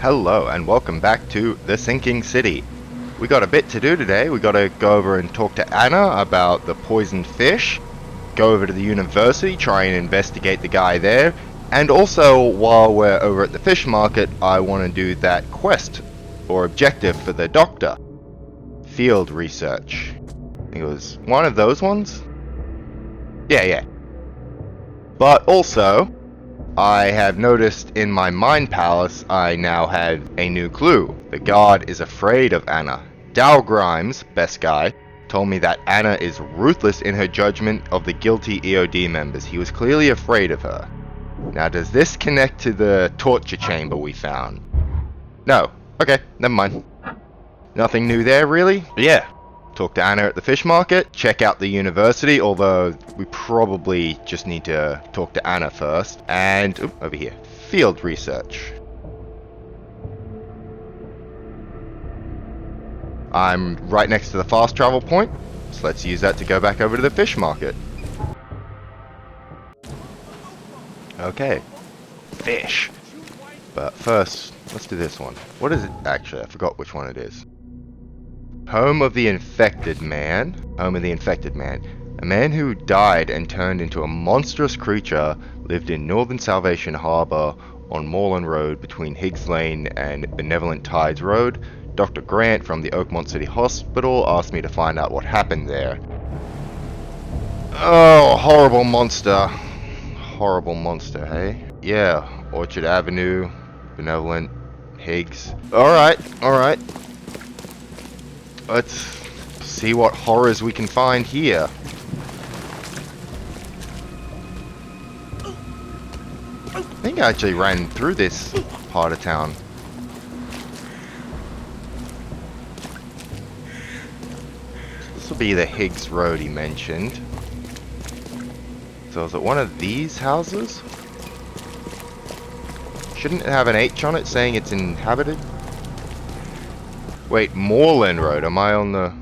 Hello and welcome back to The Sinking City. We got a bit to do today. We gotta go over and talk to Anna about the poisoned fish, go over to the university, try and investigate the guy there, and also while we're over at the fish market, I want to do that quest or objective for the doctor. Field research. I think it was one of those ones? Yeah. But also, I have noticed in my mind palace I now have a new clue. The guard is afraid of Anna. Dow Grimes, best guy, told me that Anna is ruthless in her judgment of the guilty EOD members. He was clearly afraid of her. Now, does this connect to the torture chamber we found? No. Okay, never mind. Nothing new there, really? But yeah. Talk to Anna at the fish market, check out the university, although we probably just need to talk to Anna first. And, over here, field research. I'm right next to the fast travel point, so let's use that to go back over to the fish market. Okay, fish. But first, let's do this one. What is it? Actually, I forgot which one it is. Home of the Infected Man. Home of the Infected Man. A man who died and turned into a monstrous creature lived in Northern Salvation Harbor on Moreland Road between Higgs Lane and Benevolent Tides Road. Dr. Grant from the Oakmont City Hospital asked me to find out what happened there. Oh, horrible monster. Horrible monster, hey? Yeah, Orchard Avenue, Benevolent, Higgs. Alright. Let's see what horrors we can find here. I think I actually ran through this part of town. This will be the Higgs Road he mentioned. So is it one of these houses? Shouldn't it have an H on it saying it's inhabited? Wait, Moreland Road, am I on the...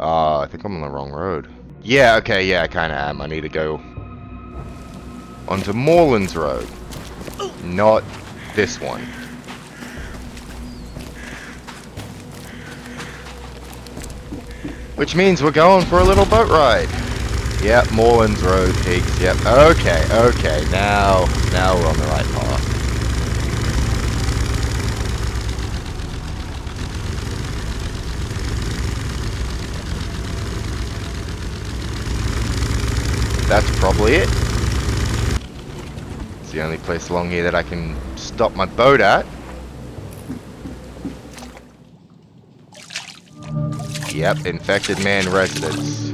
I think I'm on the wrong road. Yeah, okay, yeah, I kinda am. I need to go onto Moreland's Road. Not this one. Which means we're going for a little boat ride. Yep, Moreland's Road, Higgs, yep. Okay, now we're on the right path. That's probably it. It's the only place along here that I can stop my boat at. Yep, Infected Man residence.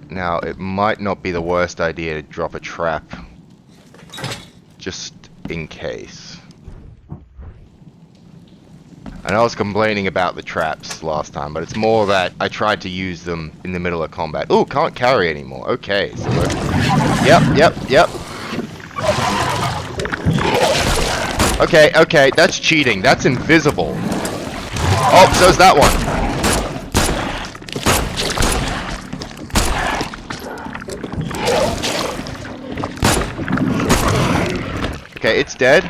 Now, it might not be the worst idea to drop a trap. Just in case. I know I was complaining about the traps last time, but it's more that I tried to use them in the middle of combat. Oh, can't carry anymore. Okay, so we're... Yep. Okay, that's cheating. That's invisible. Oh, so's that one. Okay, it's dead.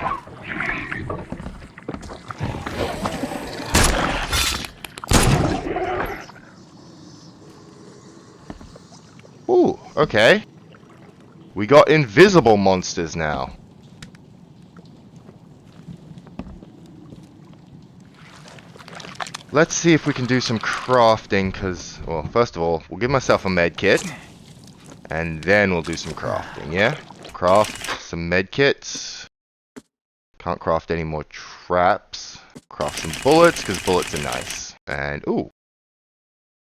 Ooh, okay. We got invisible monsters now. Let's see if we can do some crafting, because, well, first of all, we'll give myself a med kit. And then we'll do some crafting, yeah? Craft some med kits. Can't craft any more traps. Craft some bullets, because bullets are nice. And, ooh.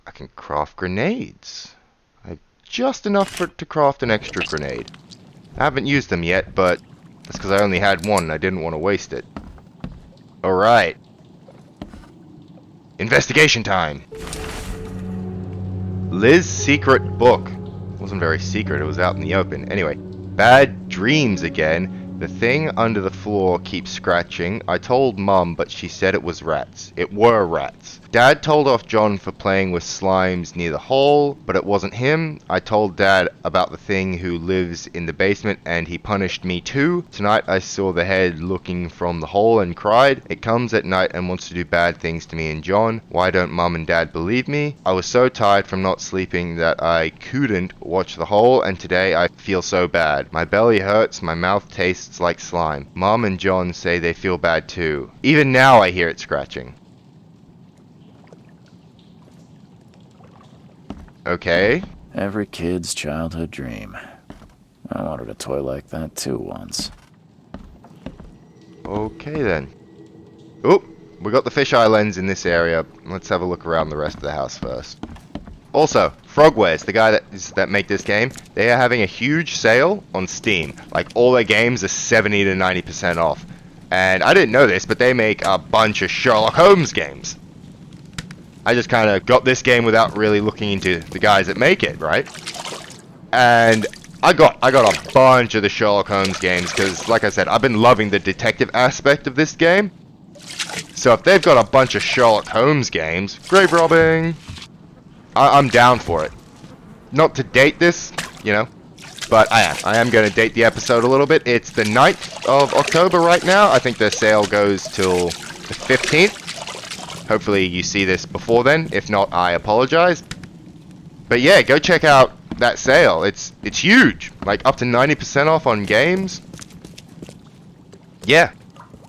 I can craft grenades. Just enough to craft an extra grenade. I haven't used them yet, but that's because I only had one and I didn't want to waste it. Alright. Investigation time! Liz's secret book. It wasn't very secret, it was out in the open. Anyway, bad dreams again. The thing under the floor keeps scratching. I told Mum, but she said it was rats. It were rats. Dad told off John for playing with slimes near the hole, but it wasn't him. I told Dad about the thing who lives in the basement and he punished me too. Tonight I saw the head looking from the hole and cried. It comes at night and wants to do bad things to me and John. Why don't Mum and Dad believe me? I was so tired from not sleeping that I couldn't watch the hole, and today I feel so bad. My belly hurts, my mouth tastes like slime. Mom and John say they feel bad too. Even now I hear it scratching. Okay. Every kid's childhood dream. I wanted a toy like that too once. Okay then. Oop, we got the fisheye lens in this area. Let's have a look around the rest of the house first. Also, Frogwares, the guy that make this game, they are having a huge sale on Steam. Like, all their games are 70 to 90% off. And I didn't know this, but they make a bunch of Sherlock Holmes games. I just kind of got this game without really looking into the guys that make it, right? And I got a bunch of the Sherlock Holmes games because, like I said, I've been loving the detective aspect of this game. So if they've got a bunch of Sherlock Holmes games, grave robbing, I'm down for it. Not to date this, you know, but I am going to date the episode a little bit. It's the 9th of October right now. I think the sale goes till the 15th. Hopefully you see this before then. If not, I apologize. But yeah, go check out that sale. It's huge. Like up to 90% off on games. Yeah.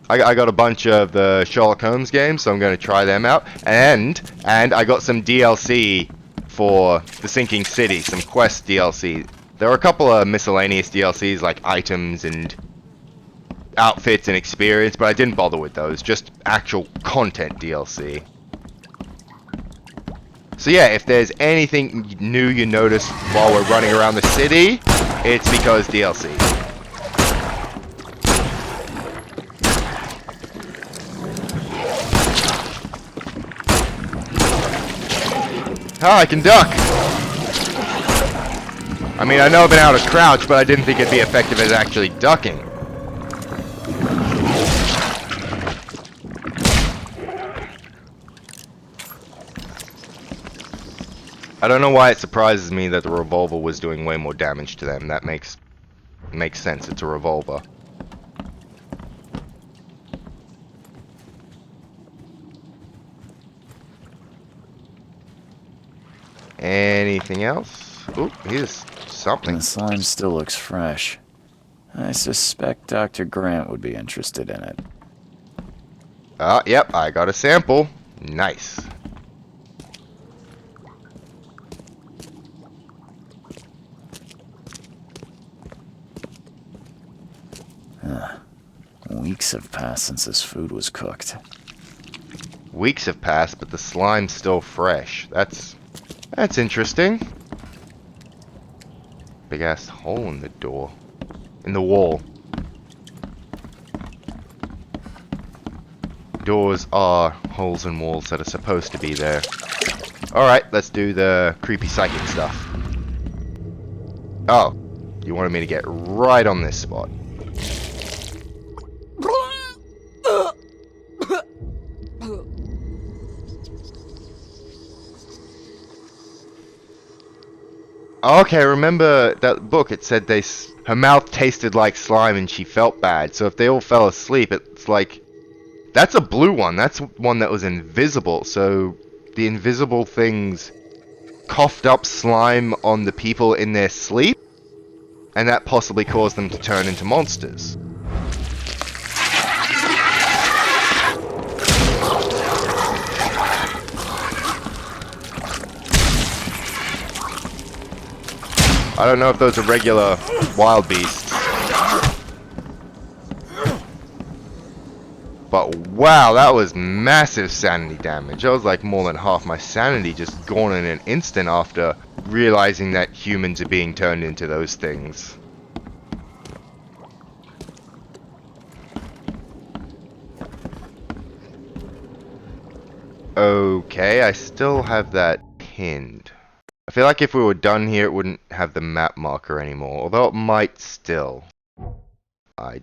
I got a bunch of the Sherlock Holmes games, so I'm going to try them out. And I got some DLC for the Sinking City, some quest DLC. There are a couple of miscellaneous DLCs like items and outfits and experience, but I didn't bother with those, just actual content DLC. So yeah, if there's anything new you notice while we're running around the city, it's because DLC. Oh, I can duck! I mean, I know I've been able to crouch, but I didn't think it'd be effective as actually ducking. I don't know why it surprises me that the revolver was doing way more damage to them. That makes sense. It's a revolver. Anything else? Oop, here's something. The slime still looks fresh. I suspect Dr. Grant would be interested in it. Yep, I got a sample. Nice. Weeks have passed since this food was cooked. Weeks have passed, but the slime's still fresh. That's interesting. Big ass hole in the door. In the wall. Doors are holes in walls that are supposed to be there. Alright, let's do the creepy psychic stuff. Oh, you wanted me to get right on this spot. Okay, remember that book, it said her mouth tasted like slime and she felt bad. So if they all fell asleep, it's like, that's a blue one. That's one that was invisible. So the invisible things coughed up slime on the people in their sleep, and that possibly caused them to turn into monsters. I don't know if those are regular wild beasts. But wow, that was massive sanity damage. That was like more than half my sanity just gone in an instant after realizing that humans are being turned into those things. Okay, I still have that pinned. I feel like if we were done here, it wouldn't have the map marker anymore, although it might still. I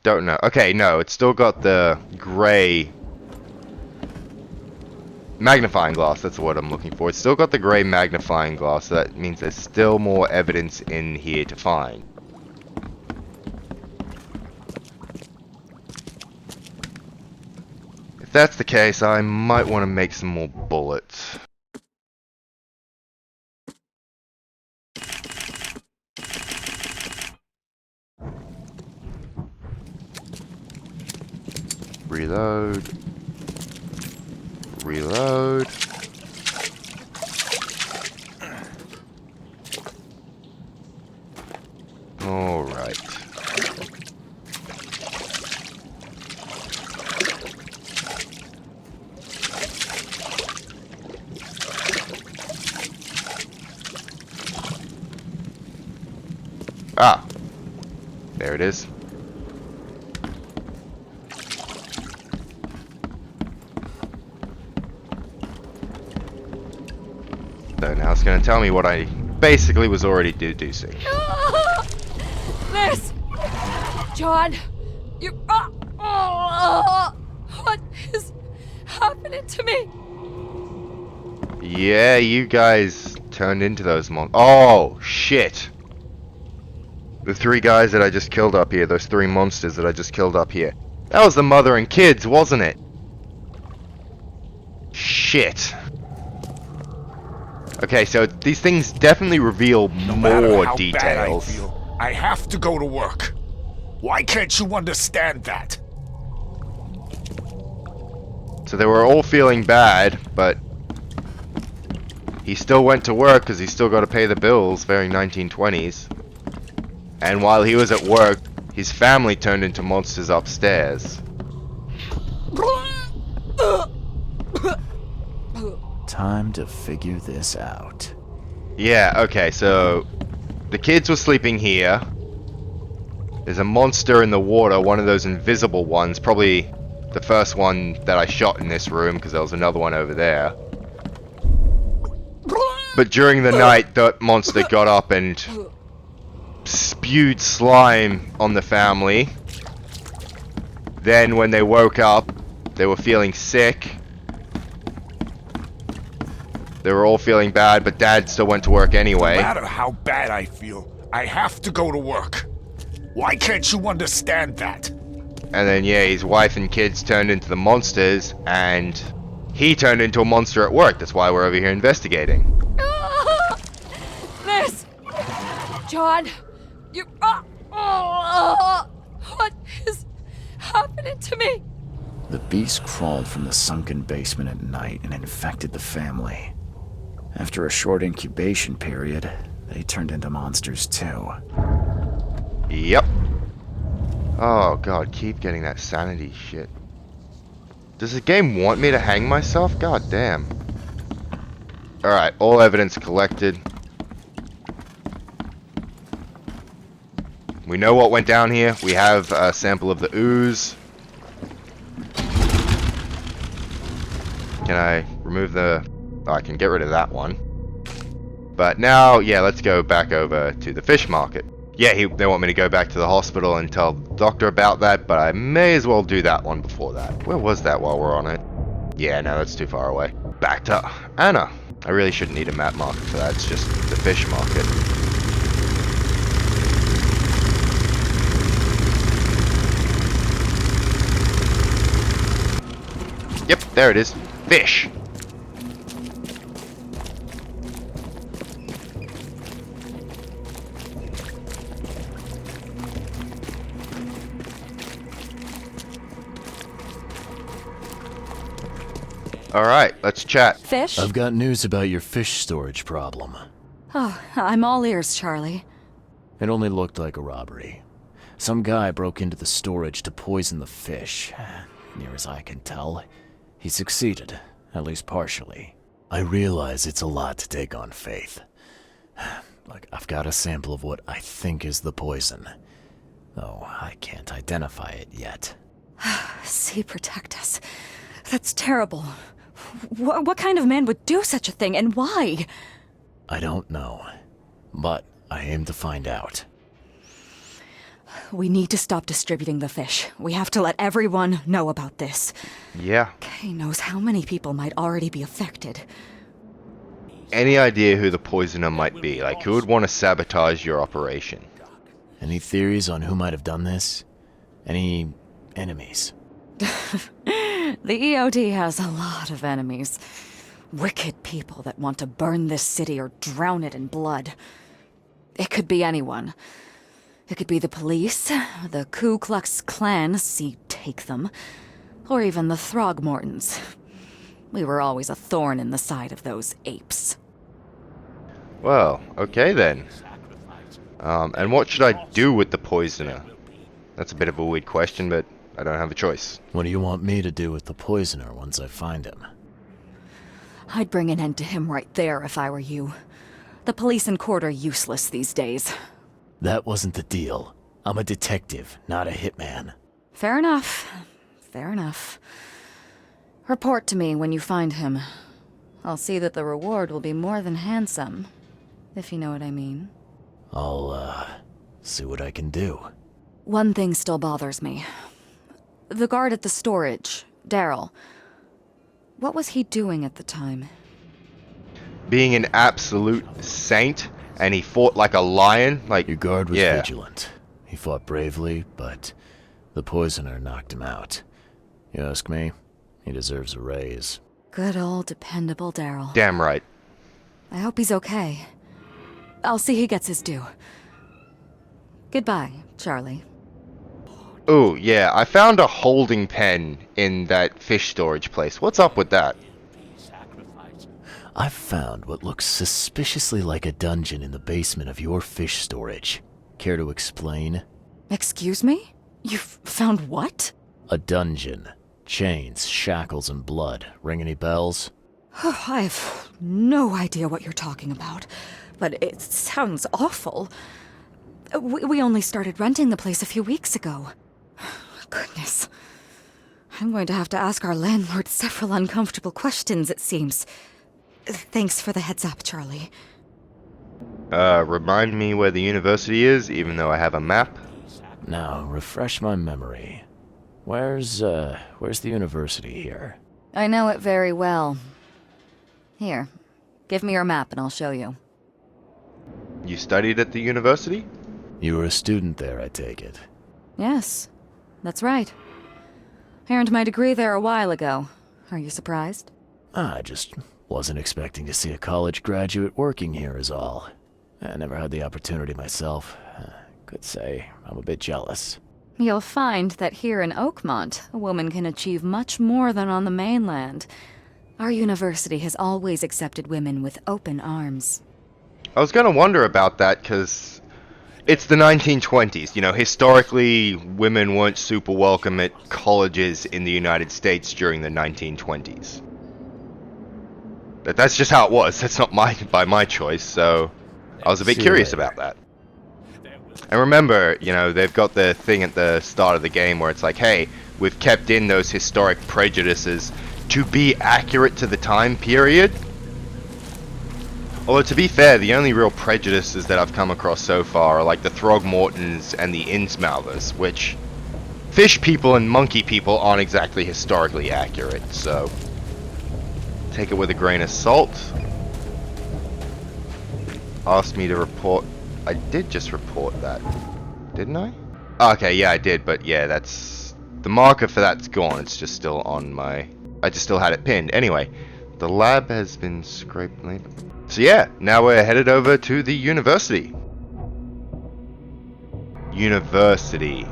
Don't know. Okay, no, it's still got the gray magnifying glass. That's the word I'm looking for. It's still got the gray magnifying glass, so that means there's still more evidence in here to find. If that's the case, I might want to make some more bullets. Reload. Reload. All right. Ah, there it is. So now it's going to tell me what I basically was already deducing. Liz! John! You... what is happening to me? Yeah, you guys turned into those Oh, shit. The 3 guys that I just killed up here, those 3 monsters that I just killed up here. That was the mother and kids, wasn't it? Shit. Okay, so these things definitely reveal more details. Bad I feel, I have to go to work. Why can't you understand that? So they were all feeling bad, but he still went to work because he still got to pay the bills, very 1920s. And while he was at work, his family turned into monsters upstairs. Time to figure this out. Yeah, okay, so the kids were sleeping here. There's a monster in the water, one of those invisible ones, probably the first one that I shot in this room because there was another one over there. But during the night, that monster got up and spewed slime on the family. Then when they woke up, they were feeling sick. They were all feeling bad, but Dad still went to work anyway. No matter how bad I feel, I have to go to work. Why can't you understand that? And then, yeah, his wife and kids turned into the monsters, and he turned into a monster at work. That's why we're over here investigating. Liz! John! You... what is happening to me? The beast crawled from the sunken basement at night and infected the family. After a short incubation period, they turned into monsters too. Yep. Oh god, keep getting that sanity shit. Does the game want me to hang myself? God damn. Alright, all evidence collected. We know what went down here. We have a sample of the ooze. Can I remove the... Oh, I can get rid of that one. But now, yeah, let's go back over to the fish market. Yeah, they want me to go back to the hospital and tell the doctor about that, but I may as well do that one before that. Where was that while we're on it? Yeah, no, that's too far away. Back to Anna. I really shouldn't need a map marker for that. It's just the fish market. Yep, there it is. Fish. Alright, let's chat. Fish? I've got news about your fish storage problem. Oh, I'm all ears, Charlie. It only looked like a robbery. Some guy broke into the storage to poison the fish. Near as I can tell, he succeeded, at least partially. I realize it's a lot to take on faith. Look, I've got a sample of what I think is the poison, though I can't identify it yet. See, protect us. That's terrible. What kind of man would do such a thing, and why? I don't know, but I aim to find out. We need to stop distributing the fish. We have to let everyone know about this. Yeah. Kay knows how many people might already be affected. Any idea who the poisoner might be? Like, who would want to sabotage your operation? Any theories on who might have done this? Any enemies? The EOD has a lot of enemies. Wicked people that want to burn this city or drown it in blood. It could be anyone. It could be the police, the Ku Klux Klan, see take them, or even the Throgmortons. We were always a thorn in the side of those apes. Well, okay then. And what should I do with the poisoner? That's a bit of a weird question, but I don't have a choice. What do you want me to do with the poisoner once I find him? I'd bring an end to him right there if I were you. The police and court are useless these days. That wasn't the deal. I'm a detective, not a hitman. Fair enough. Fair enough. Report to me when you find him. I'll see that the reward will be more than handsome, if you know what I mean. I'll, see what I can do. One thing still bothers me. The guard at the storage, Daryl. What was he doing at the time? Being an absolute saint, and he fought like a lion, like... Your guard was yeah. vigilant. He fought bravely, but the poisoner knocked him out. You ask me, he deserves a raise. Good old dependable Daryl. Damn right. I hope he's okay. I'll see he gets his due. Goodbye, Charlie. Ooh, yeah, I found a holding pen in that fish storage place. What's up with that? I've found what looks suspiciously like a dungeon in the basement of your fish storage. Care to explain? Excuse me? You've found what? A dungeon. Chains, shackles, and blood. Ring any bells? Oh, I have no idea what you're talking about, but it sounds awful. We only started renting the place a few weeks ago. Goodness. I'm going to have to ask our landlord several uncomfortable questions, it seems. Thanks for the heads up, Charlie. Remind me where the university is, even though I have a map. Now, refresh my memory. Where's the university here? I know it very well. Here, give me your map and I'll show you. You studied at the university? You were a student there, I take it. Yes, that's right. I earned my degree there a while ago. Are you surprised? I just wasn't expecting to see a college graduate working here is all. I never had the opportunity myself. Could say I'm a bit jealous. You'll find that here in Oakmont, a woman can achieve much more than on the mainland. Our university has always accepted women with open arms. I was gonna wonder about that, because it's the 1920s. You know, historically, women weren't super welcome at colleges in the United States during the 1920s. But that's just how it was. That's not by my choice, so I was a bit curious about that. And remember, you know, they've got the thing at the start of the game where it's like, hey, we've kept in those historic prejudices to be accurate to the time period. Although, to be fair, the only real prejudices that I've come across so far are like the Throgmortons and the Innsmouthers, which fish people and monkey people aren't exactly historically accurate, so take it with a grain of salt. Asked me to report. I did just report that, didn't I? Okay, yeah, I did, but yeah, that's... the marker for that's gone. It's just still on my... I just still had it pinned. Anyway, the lab has been scraped. So yeah, now we're headed over to the university. University.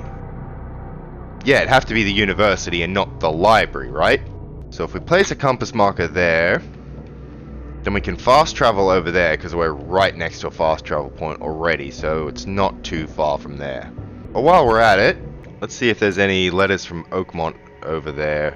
Yeah, it'd have to be the university and not the library, right? So if we place a compass marker there, then we can fast travel over there because we're right next to a fast travel point already, so it's not too far from there. But while we're at it, let's see if there's any letters from Oakmont over there.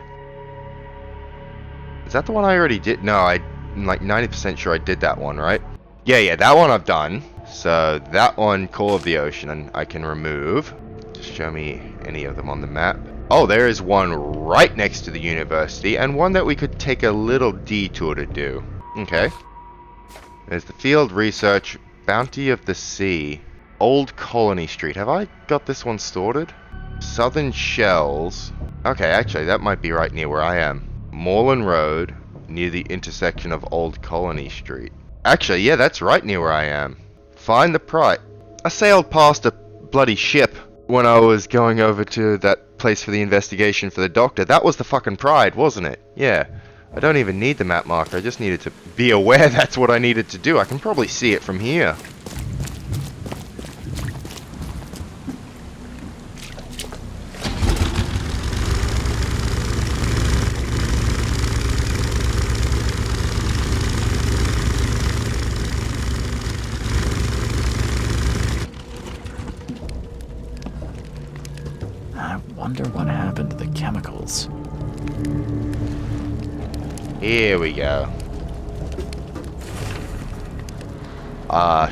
Is that the one I already did? No, I'm like 90% sure I did that one, right? Yeah, that one I've done. So that one, Call of the Ocean, and I can remove. Just show me any of them on the map. Oh, there is one right next to the university, and one that we could take a little detour to do. Okay. There's the field research, Bounty of the Sea, Old Colony Street. Have I got this one sorted? Southern Shells. Okay, actually, that might be right near where I am. Moreland Road, near the intersection of Old Colony Street. Actually, yeah, that's right near where I am. Find the Pride. I sailed past a bloody ship when I was going over to that place for the investigation for the doctor. That was the fucking Pride, wasn't it? Yeah. I don't even need the map marker. I just needed to be aware that's what I needed to do. I can probably see it from here. I wonder what happened to the chemicals. Here we go.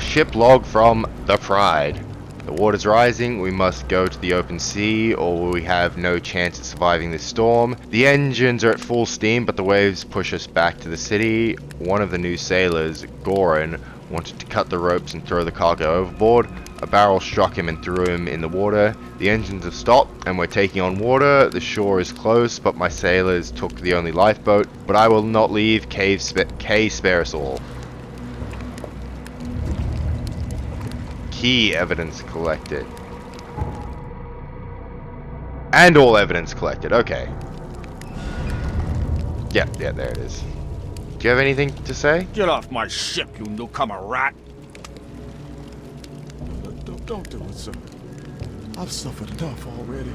Ship log from the Pride. The water's rising. We must go to the open sea or we have no chance of surviving this storm. The engines are at full steam, but the waves push us back to the city. One of the new sailors, Goran, wanted to cut the ropes and throw the cargo overboard. A barrel struck him and threw him in the water. The engines have stopped and we're taking on water. The shore is close, but my sailors took the only lifeboat. But I will not leave. K spare us all. Key evidence collected. And all evidence collected. Okay. Yeah, there it is. Do you have anything to say? Get off my ship, you newcomer rat! Don't do it, sir. I've suffered enough already.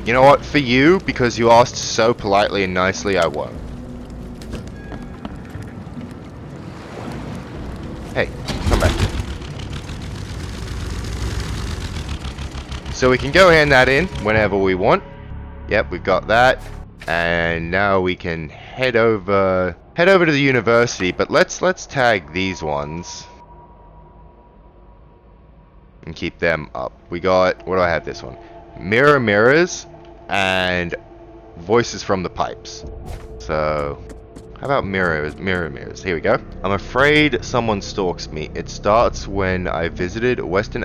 You know what? For you, because you asked so politely and nicely, I won't. Hey, come back. So we can go hand that in whenever we want. Yep, we've got that. And now we can head over to the university, but let's tag these ones. And keep them up. We got, what do I have this one? Mirrors and voices from the pipes. So how about mirrors? Here we go. I'm afraid someone stalks me. It starts when I visited Western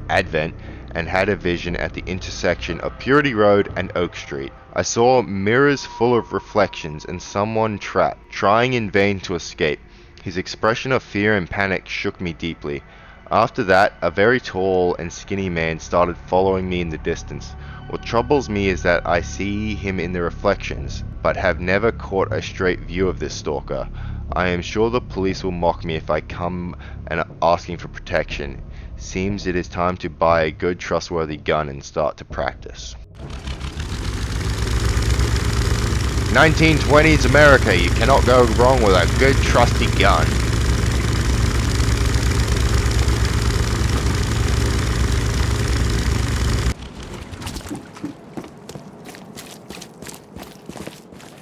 Advent and had a vision at the intersection of Purity Road and Oak Street. I saw mirrors full of reflections and someone trapped, trying in vain to escape. His expression of fear and panic shook me deeply. After that, a very tall and skinny man started following me in the distance. What troubles me is that I see him in the reflections, but have never caught a straight view of this stalker. I am sure the police will mock me if I come and asking for protection. Seems it is time to buy a good trustworthy gun and start to practice. 1920s America, you cannot go wrong with a good trusty gun.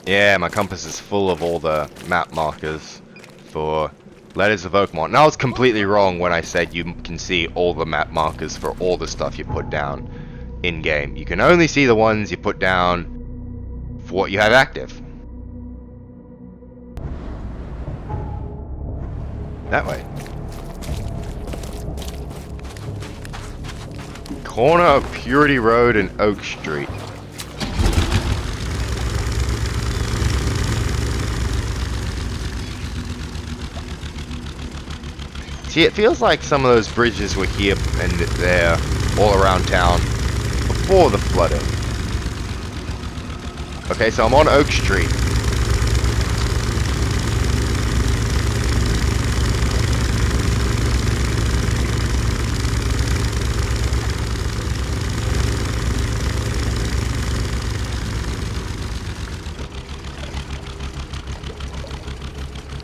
Yeah, my compass is full of all the map markers for Letters of Oakmont. And I was completely wrong when I said you can see all the map markers for all the stuff you put down in-game. You can only see the ones you put down for what you have active. That way. Corner of Purity Road and Oak Street. See, it feels like some of those bridges were here and there, all around town, before the flooding. Okay, so I'm on Oak Street.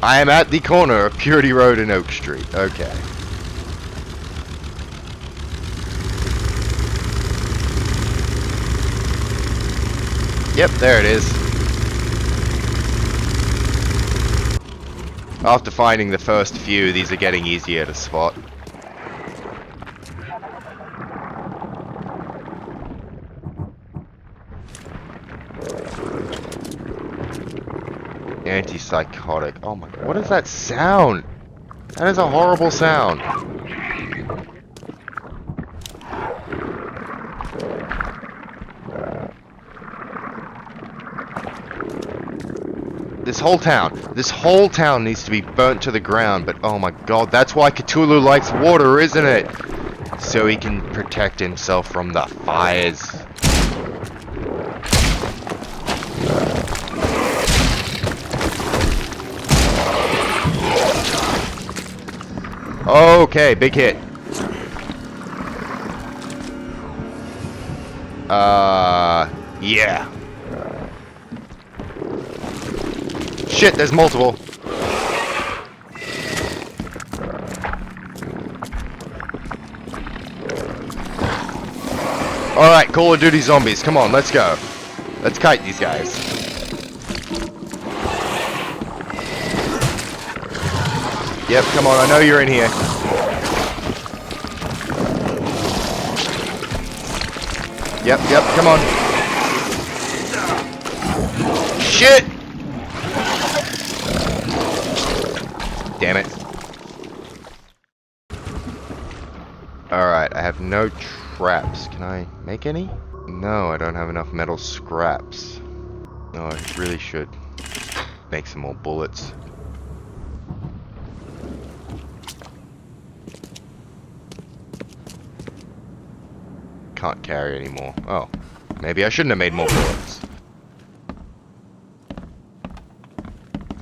I am at the corner of Purity Road and Oak Street. Okay. Yep, there it is. After finding the first few, these are getting easier to spot. Antipsychotic. Oh my god, what is that sound? That is a horrible sound. This whole town needs to be burnt to the ground, but oh my god, that's why Cthulhu likes water, isn't it? So he can protect himself from the fires. Okay, big hit. Yeah. Shit, there's multiple. Alright, Call of Duty zombies, come on, let's go. Let's kite these guys. Yep, come on, I know you're in here. Yep, come on. Shit! Damn it. Alright, I have no traps. Can I make any? No, I don't have enough metal scraps. No, I really should make some more bullets. Can't carry anymore. Oh, maybe I shouldn't have made more bullets.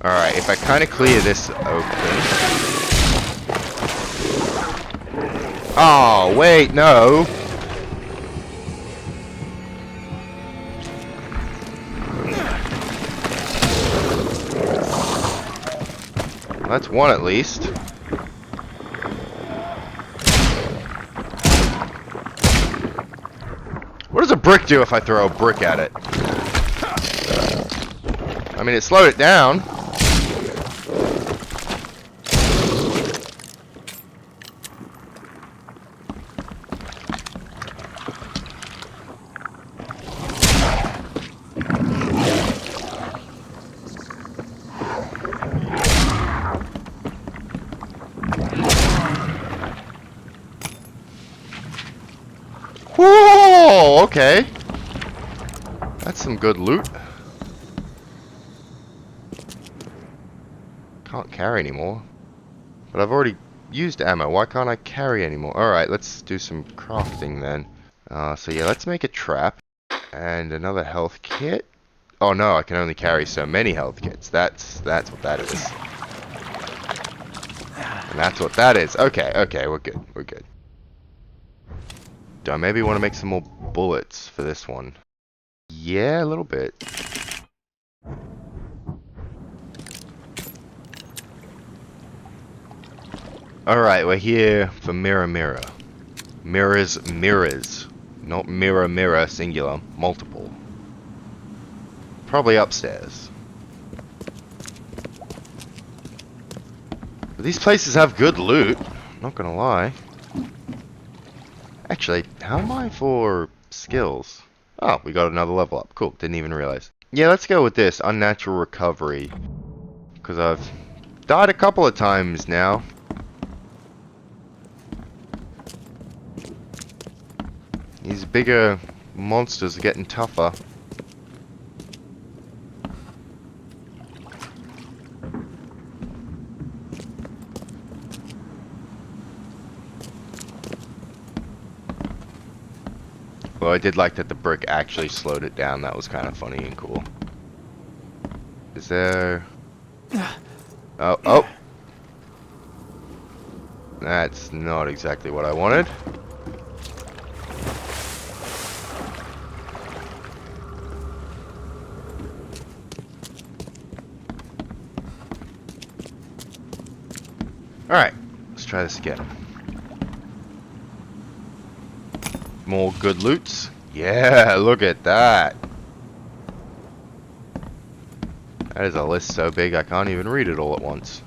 Alright, if I kind of clear this open... Oh, wait, no! That's one at least. What does a brick do if I throw a brick at it? I mean, it slowed it down. Whoa, okay. That's some good loot. Can't carry anymore. But I've already used ammo. Why can't I carry anymore? Alright, let's do some crafting then. So yeah, let's make a trap. And another health kit. Oh no, I can only carry so many health kits. That's what that is. And that's what that is. Okay, we're good. Do I maybe want to make some more bullets for this one? Yeah, a little bit. Alright, we're here for mirror. Mirrors. Not mirror, singular. Multiple. Probably upstairs. But these places have good loot. Not gonna lie. Actually, how am I for skills? Oh, we got another level up. Cool, didn't even realize. Yeah, let's go with this. Unnatural recovery. Because I've died a couple of times now. These bigger monsters are getting tougher. Well, I did like that the brick actually slowed it down. That was kind of funny and cool. Is there... Oh. That's not exactly what I wanted. Alright, let's try this again. More good loots. Yeah, look at that. That is a list so big I can't even read it all at once.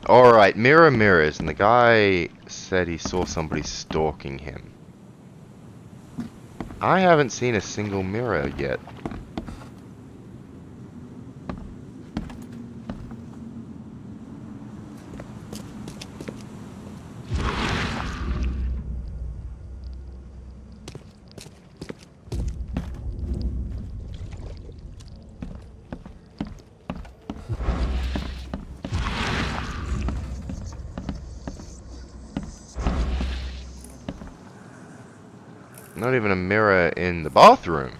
Alright, mirrors, and the guy said he saw somebody stalking him. I haven't seen a single mirror yet. Not even a mirror in the bathroom.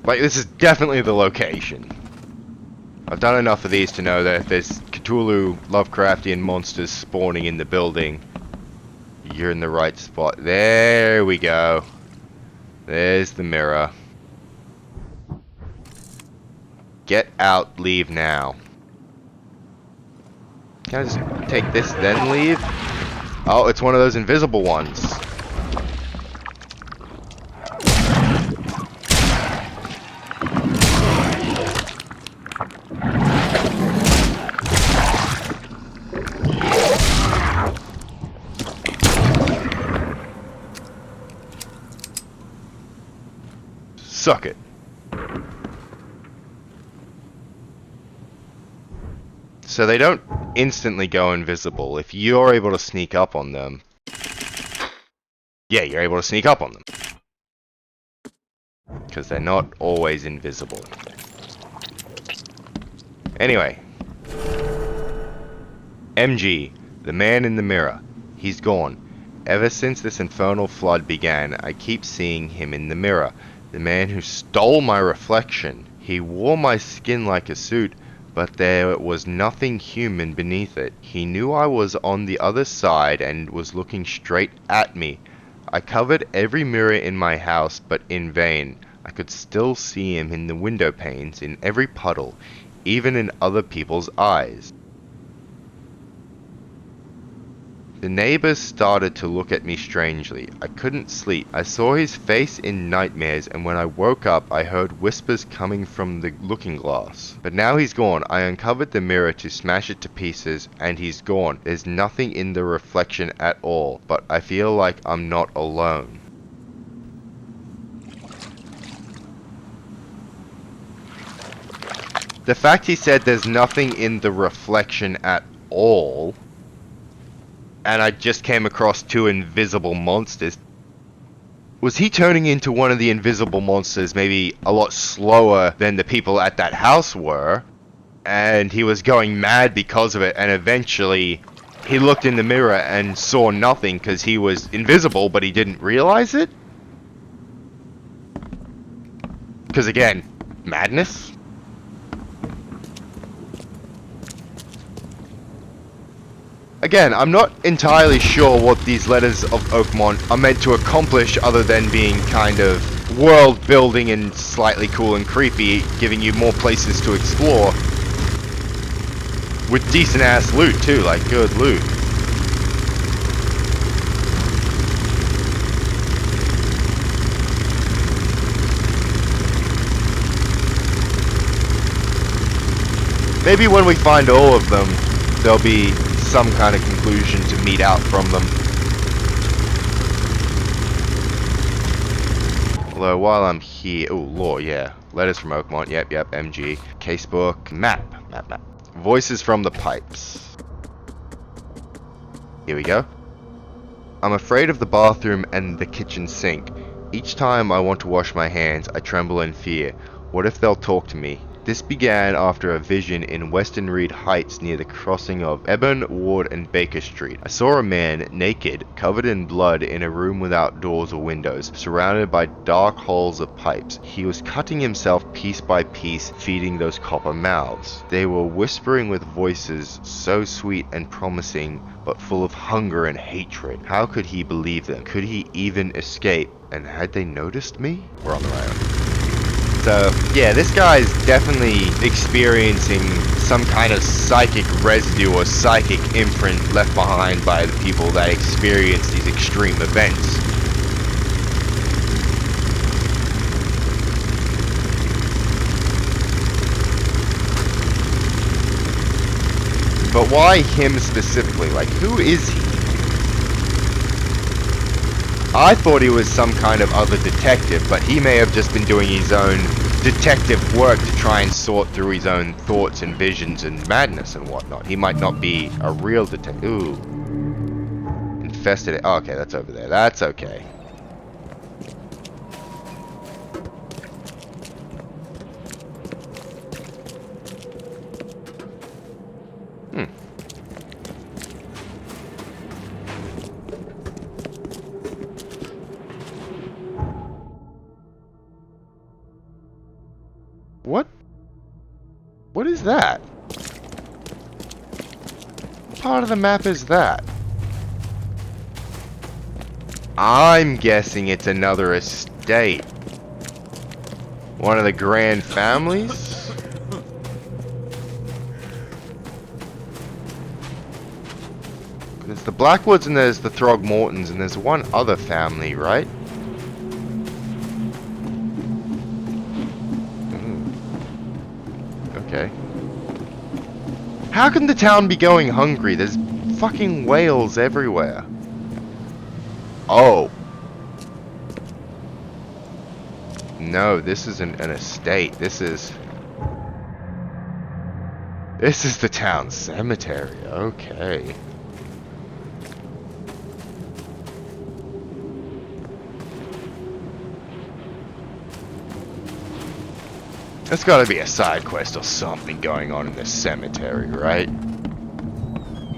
Like, this is definitely the location. I've done enough of these to know that if there's Cthulhu Lovecraftian monsters spawning in the building, you're in the right spot. There we go. There's the mirror. Get out, leave now. Can I just take this, then leave? Oh, it's one of those invisible ones. Suck it. So they don't instantly go invisible. If you're able to sneak up on them... Yeah, you're able to sneak up on them. Because they're not always invisible. Anyway. MG, the man in the mirror. He's gone. Ever since this infernal flood began, I keep seeing him in the mirror. The man who stole my reflection. He wore my skin like a suit, but there was nothing human beneath it. He knew I was on the other side and was looking straight at me. I covered every mirror in my house, but in vain. I could still see him in the window panes, in every puddle, even in other people's eyes. The neighbors started to look at me strangely. I couldn't sleep. I saw his face in nightmares, and when I woke up, I heard whispers coming from the looking glass. But now he's gone. I uncovered the mirror to smash it to pieces, and he's gone. There's nothing in the reflection at all, but I feel like I'm not alone. The fact he said there's nothing in the reflection at all, and I just came across two invisible monsters. Was he turning into one of the invisible monsters maybe a lot slower than the people at that house were? And he was going mad because of it, and eventually he looked in the mirror and saw nothing because he was invisible, but he didn't realize it? Because again, madness? Again, I'm not entirely sure what these letters of Oakmont are meant to accomplish other than being kind of world building and slightly cool and creepy, giving you more places to explore. With decent ass loot too, like good loot. Maybe when we find all of them, there'll be some kind of conclusion to meet out from them. Although while I'm here, oh lore, yeah, letters from Oakmont, yep, MG, casebook, map. Voices from the pipes. Here we go. I'm afraid of the bathroom and the kitchen sink. Each time I want to wash my hands, I tremble in fear. What if they'll talk to me? This began after a vision in Weston Reed Heights near the crossing of Ebon, Ward, and Baker Street. I saw a man, naked, covered in blood, in a room without doors or windows, surrounded by dark holes of pipes. He was cutting himself piece by piece, feeding those copper mouths. They were whispering with voices so sweet and promising, but full of hunger and hatred. How could he believe them? Could he even escape? And had they noticed me? We're on the right. So, yeah, this guy's definitely experiencing some kind of psychic residue or psychic imprint left behind by the people that experience these extreme events. But why him specifically? Like, who is he? I thought he was some kind of other detective, but he may have just been doing his own detective work to try and sort through his own thoughts and visions and madness and whatnot. He might not be a real detective. Ooh. Infested. Oh, okay, that's over there. That's okay. What? What is that? What part of the map is that? I'm guessing it's another estate. One of the grand families? There's the Blackwoods and there's the Throgmortons and there's one other family, right? Okay. How can the town be going hungry? There's fucking whales everywhere. Oh. No, this isn't an estate. This is the town cemetery. Okay. There's gotta be a side quest or something going on in this cemetery, right?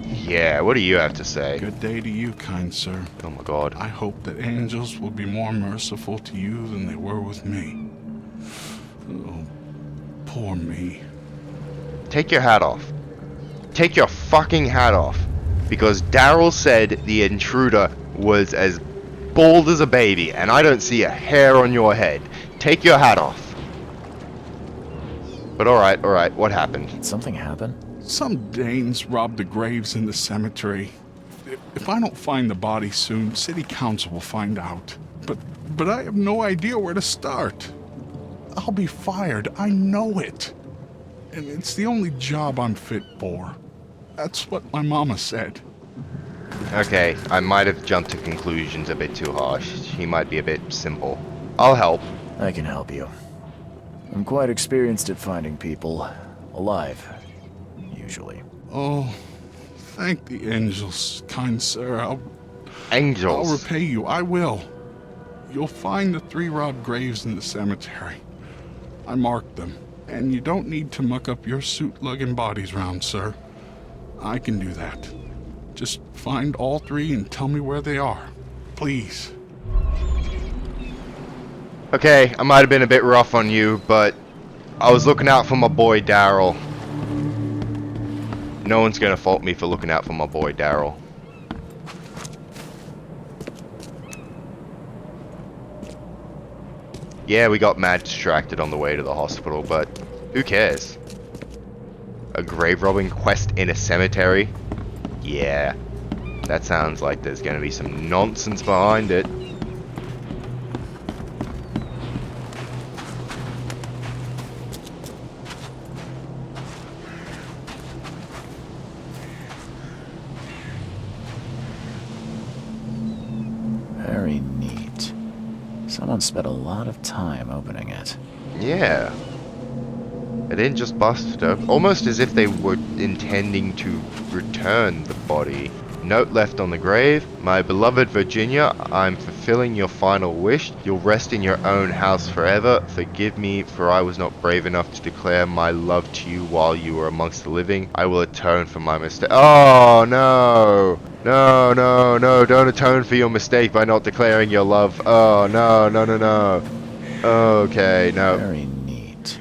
Yeah, what do you have to say? Good day to you, kind sir. Oh my god. I hope that angels will be more merciful to you than they were with me. Oh, poor me. Take your hat off. Take your fucking hat off. Because Daryl said the intruder was as bald as a baby, and I don't see a hair on your head. Take your hat off. But alright, what happened? Did something happen? Some Danes robbed the graves in the cemetery. If I don't find the body soon, city council will find out. But I have no idea where to start. I'll be fired, I know it. And it's the only job I'm fit for. That's what my mama said. Okay, I might have jumped to conclusions a bit too harsh. He might be a bit simple. I'll help. I can help you. I'm quite experienced at finding people alive, usually. Oh, thank the angels, kind sir. I'll Angels. repay you, I will. You'll find the 3 robbed graves in the cemetery. I marked them, and you don't need to muck up your suit-lugging bodies round, sir. I can do that. Just find all 3 and tell me where they are. Please. Okay, I might have been a bit rough on you, but I was looking out for my boy Daryl. No one's gonna fault me for looking out for my boy Daryl. Yeah, we got mad distracted on the way to the hospital, but who cares? A grave robbing quest in a cemetery? Yeah, that sounds like there's gonna be some nonsense behind it. Very neat. Someone spent a lot of time opening it. Yeah. They didn't just bust it up. Almost as if they were intending to return the body. Note left on the grave. My beloved Virginia, I'm fulfilling your final wish. You'll rest in your own house forever. Forgive me, for I was not brave enough to declare my love to you while you were amongst the living. I will atone for my mistake. Oh, no. No, no, no. Don't atone for your mistake by not declaring your love. Oh, no, no, no, no. Okay, no. Very neat.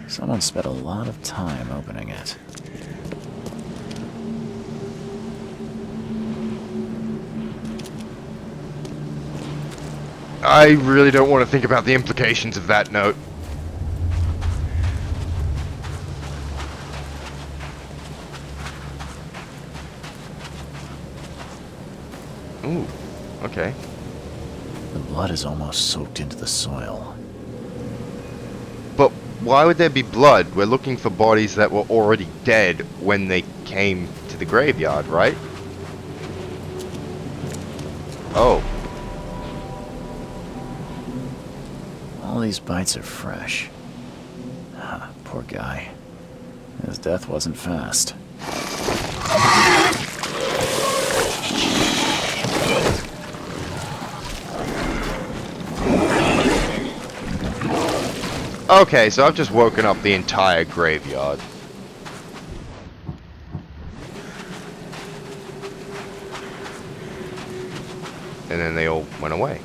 Someone spent a lot of time opening it. I really don't want to think about the implications of that note. Ooh, okay. The blood is almost soaked into the soil. But why would there be blood? We're looking for bodies that were already dead when they came to the graveyard, right? Oh. All these bites are fresh. Ah, poor guy. His death wasn't fast. Okay, so I've just woken up the entire graveyard. And then they all went away.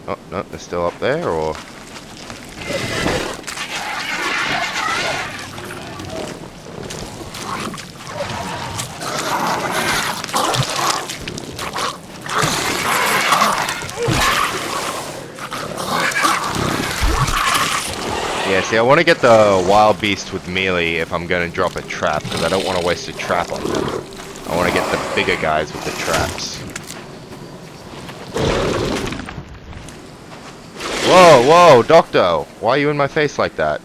Oh, no, they're still up there, or... Yeah, see, I want to get the wild beast with melee if I'm going to drop a trap, because I don't want to waste a trap on them. I want to get the bigger guys with the traps. Whoa, whoa, Doctor! Why are you in my face like that?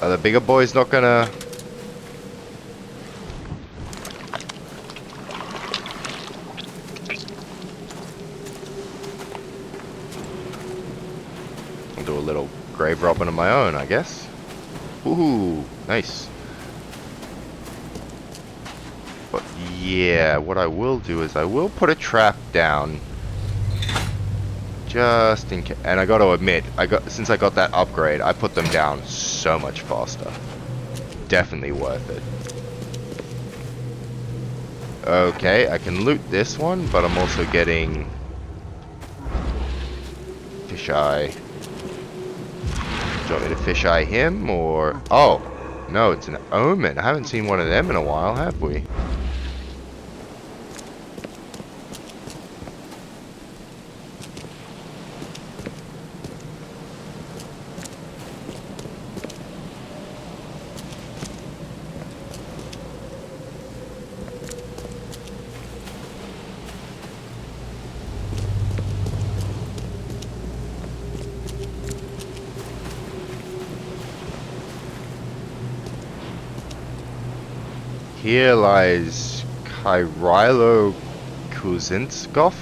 Are the bigger boys not gonna... I'll do a little grave robbing of my own, I guess. Ooh, nice. But yeah, what I will do is I will put a trap down. Just in case. And I got to admit, since I got that upgrade, I put them down so much faster. Definitely worth it. Okay, I can loot this one, but I'm also getting fisheye. Do you want me to fisheye him, or... Oh, no, it's an omen. I haven't seen one of them in a while, have we? Here lies Kyrylo Kuzinskov,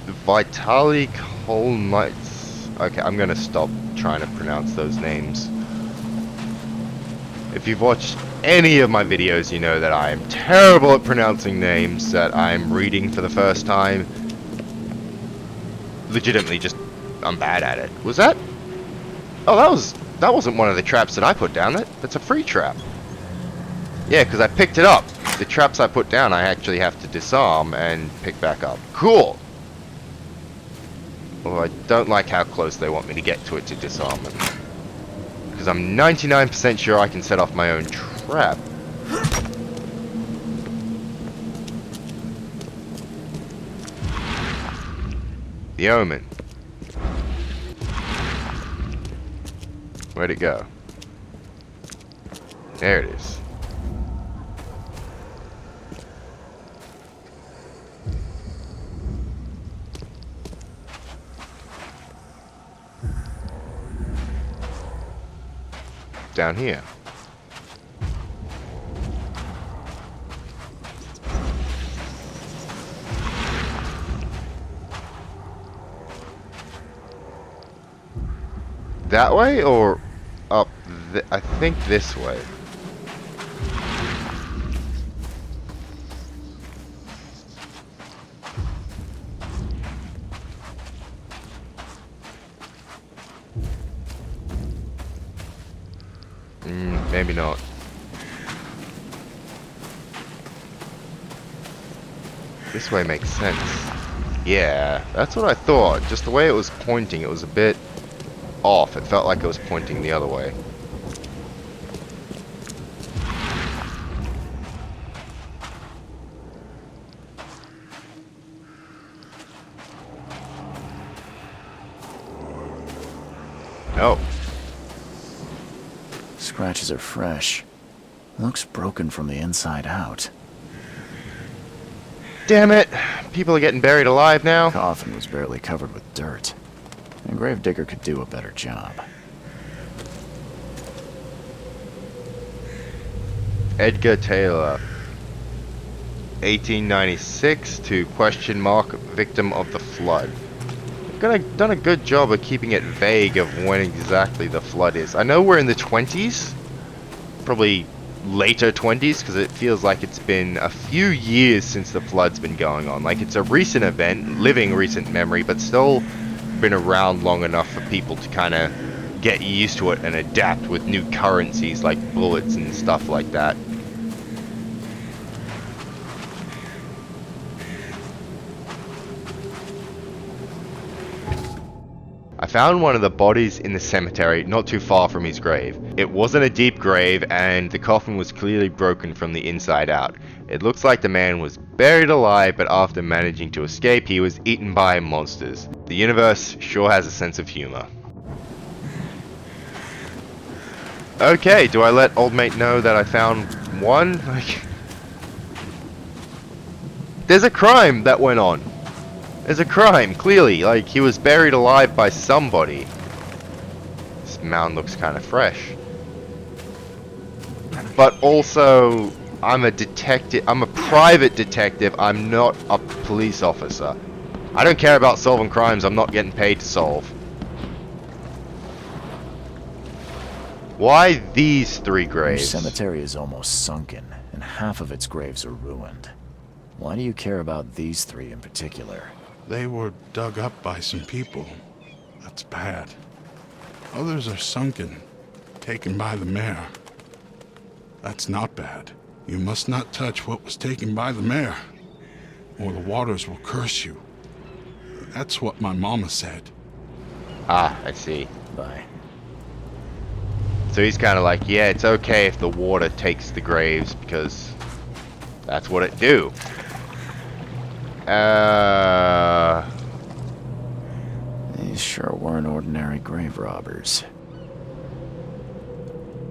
Vitali Kolnitz. Okay, I'm gonna stop trying to pronounce those names. If you've watched any of my videos, you know that I am terrible at pronouncing names that I'm reading for the first time. Legitimately, just I'm bad at it. Was that? Oh, that wasn't one of the traps that I put down. That's a free trap. Yeah, because I picked it up. The traps I put down, I actually have to disarm and pick back up. Cool! Well, I don't like how close they want me to get to it to disarm them. Because I'm 99% sure I can set off my own trap. The omen. Where'd it go? There it is. Down here. That way or up? I think this way. Maybe not. This way makes sense. Yeah, that's what I thought. Just the way it was pointing, it was a bit off. It felt like it was pointing the other way. No. Scratches are fresh. Looks broken from the inside out. Damn it! People are getting buried alive now. Coffin was barely covered with dirt. A gravedigger could do a better job. Edgar Taylor, 1896 to question mark victim of the flood. Done a good job of keeping it vague of when exactly the flood is. I know we're in the 20s, probably later 20s, because it feels like it's been a few years since the flood's been going on. Like, it's a recent event, living recent memory, but still been around long enough for people to kind of get used to it and adapt with new currencies like bullets and stuff like that. I found one of the bodies in the cemetery not too far from his grave. It wasn't a deep grave and the coffin was clearly broken from the inside out. It looks like the man was buried alive, but after managing to escape he was eaten by monsters. The universe sure has a sense of humor. Okay, do I let old mate know that I found one? Like, there's a crime that went on. There's a crime, clearly. Like, he was buried alive by somebody. This mound looks kind of fresh. But also, I'm a detective. I'm a private detective. I'm not a police officer. I don't care about solving crimes I'm not getting paid to solve. Why these 3 Your graves? cemetery is almost sunken, and half of its graves are ruined. Why do you care about these 3 in particular? They were dug up by some people. That's bad. Others are sunken, taken by the mayor. That's not bad. You must not touch what was taken by the mayor, or the waters will curse you. That's what my mama said. Ah, I see. Bye. So he's kind of like, yeah, it's okay if the water takes the graves because that's what it do. These sure weren't ordinary grave robbers.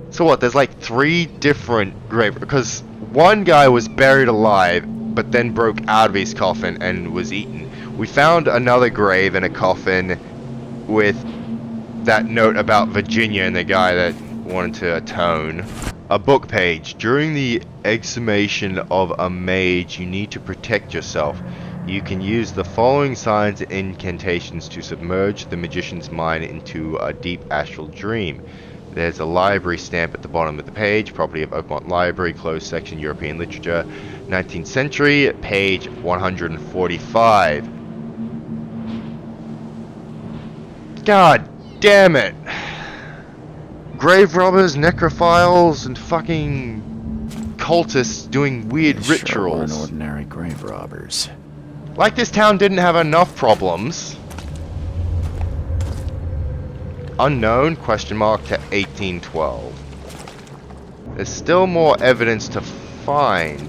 So what, there's like 3 different grave... Because one guy was buried alive, but then broke out of his coffin and was eaten. We found another grave in a coffin with that note about Virginia and the guy that wanted to atone. A book page. During the exhumation of a mage, you need to protect yourself. You can use the following signs and incantations to submerge the magician's mind into a deep astral dream. There's a library stamp at the bottom of the page, property of Oakmont Library, closed section, European literature, 19th century, page 145. God damn it! Grave robbers, necrophiles, and fucking cultists doing weird These sure rituals. weren't ordinary grave robbers. Like this town didn't have enough problems. Unknown, question mark, to 1812. There's still more evidence to find.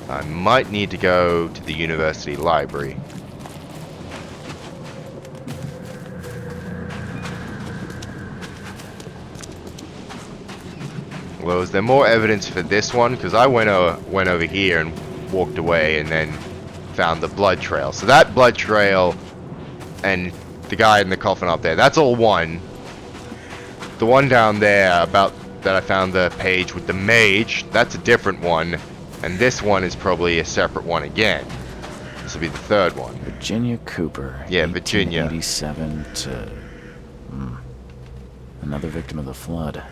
I might need to go to the university library. Well, is there more evidence for this one? Because I went over here and walked away and then found the blood trail. So that blood trail and the guy in the coffin up there, that's all one. The one down there about that I found the page with the mage, that's a different one. And this one is probably a separate one again. This will be the 3rd one. Virginia Cooper. Yeah, Virginia. 1887 to... Another victim of the flood.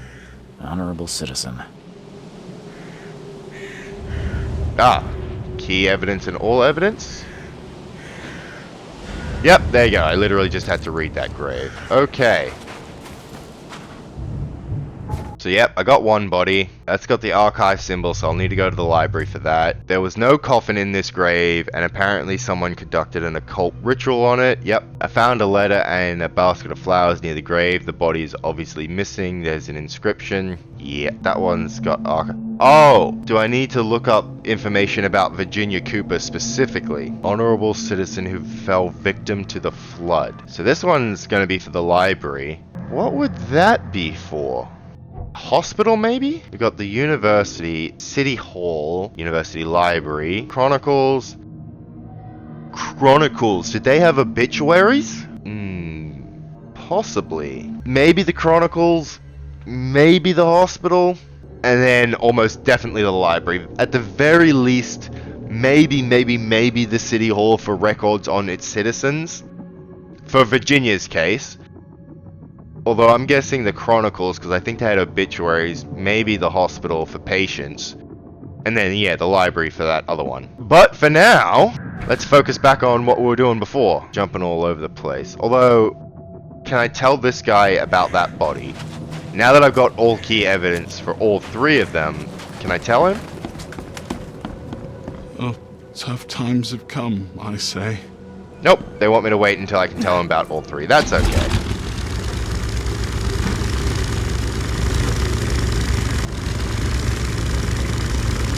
Honorable citizen. Ah, key evidence and all evidence? Yep, there you go. I literally just had to read that grave. Okay. So yep, I got one body. That's got the archive symbol, so I'll need to go to the library for that. There was no coffin in this grave, and apparently someone conducted an occult ritual on it. Yep, I found a letter and a basket of flowers near the grave. The body is obviously missing. There's an inscription. Yeah, that one's got archive. Oh, do I need to look up information about Virginia Cooper specifically? Honorable citizen who fell victim to the flood. So this one's going to be for the library. What would that be for? Hospital, maybe? We got the university, city hall, university library, chronicles, Chronicles, did they have obituaries? Possibly. Maybe the Chronicles, maybe the hospital, and then almost definitely the library. At the very least, maybe the City Hall for records on its citizens. For Virginia's case. Although I'm guessing the Chronicles, because I think they had obituaries, maybe the hospital for patients. And then, yeah, the library for that other one. But for now, let's focus back on what we were doing before. Jumping all over the place. Although, can I tell this guy about that body? Now that I've got all key evidence for all three of them, can I tell him? Oh, tough times have come, I say. Nope, they want me to wait until I can tell him about all three. That's okay.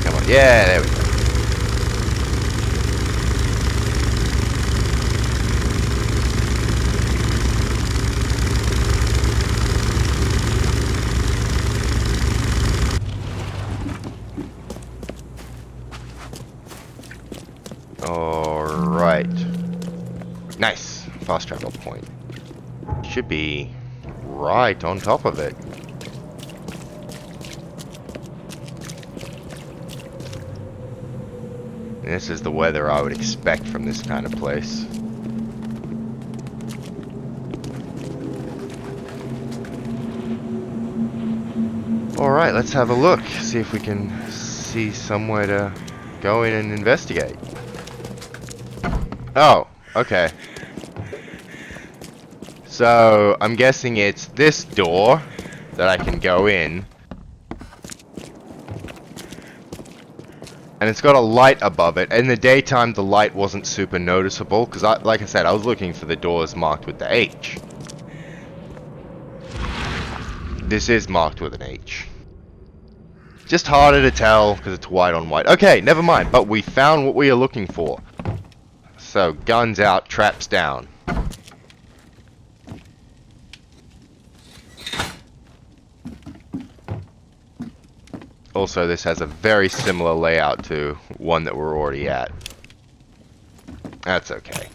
Come on, yeah, there we go. Alright. Nice. Fast travel point. Should be right on top of it. This is the weather I would expect from this kind of place. Alright, let's have a look. See if we can see somewhere to go in and investigate. Oh, okay. So, I'm guessing it's this door that I can go in. And it's got a light above it. In the daytime, the light wasn't super noticeable, because like I said, I was looking for the doors marked with the H. This is marked with an H. Just harder to tell, because it's white on white. Okay, never mind, but we found what we are looking for. So, guns out, traps down. Also, this has a very similar layout to one that we're already at. That's okay.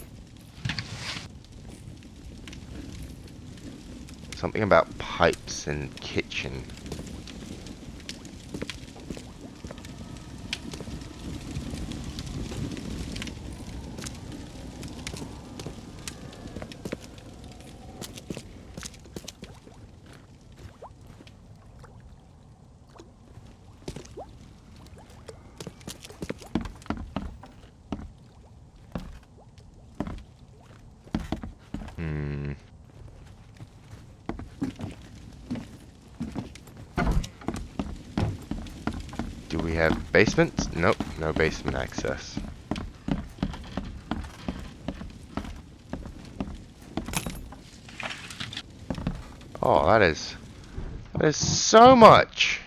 Something about pipes and kitchen. Do we have basements? Nope, no basement access. Oh, that is so much.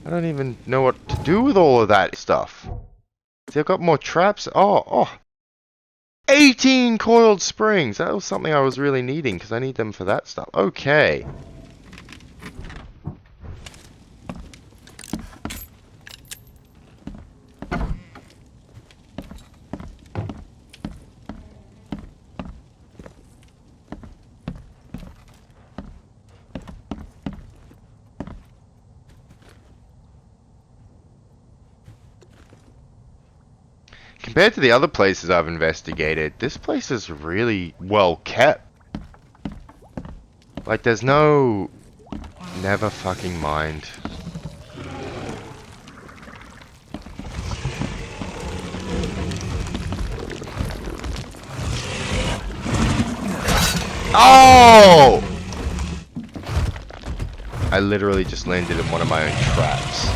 I don't even know what to do with all of that stuff. See, I've got more traps. Oh. 18 coiled springs. That was something I was really needing because I need them for that stuff. Okay. Compared to the other places I've investigated, this place is really well kept. Like, there's no... Never fucking mind. Oh! I literally just landed in one of my own traps.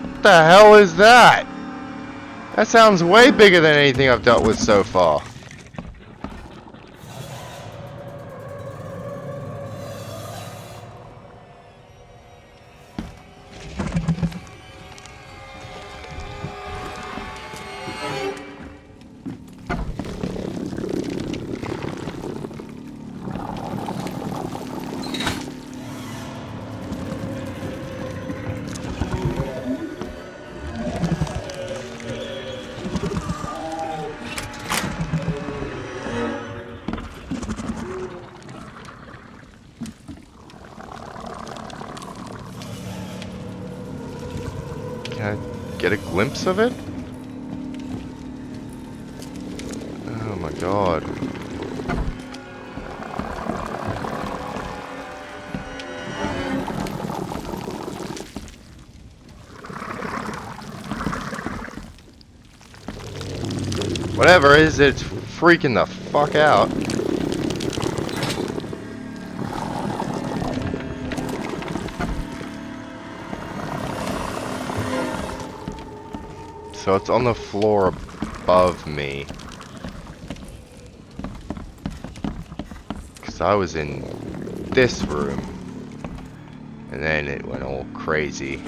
What the hell is that? That sounds way bigger than anything I've dealt with so far. get a glimpse of it? Oh my god. Whatever it is, it's freaking the fuck out. So it's on the floor above me. Because I was in this room. And then it went all crazy.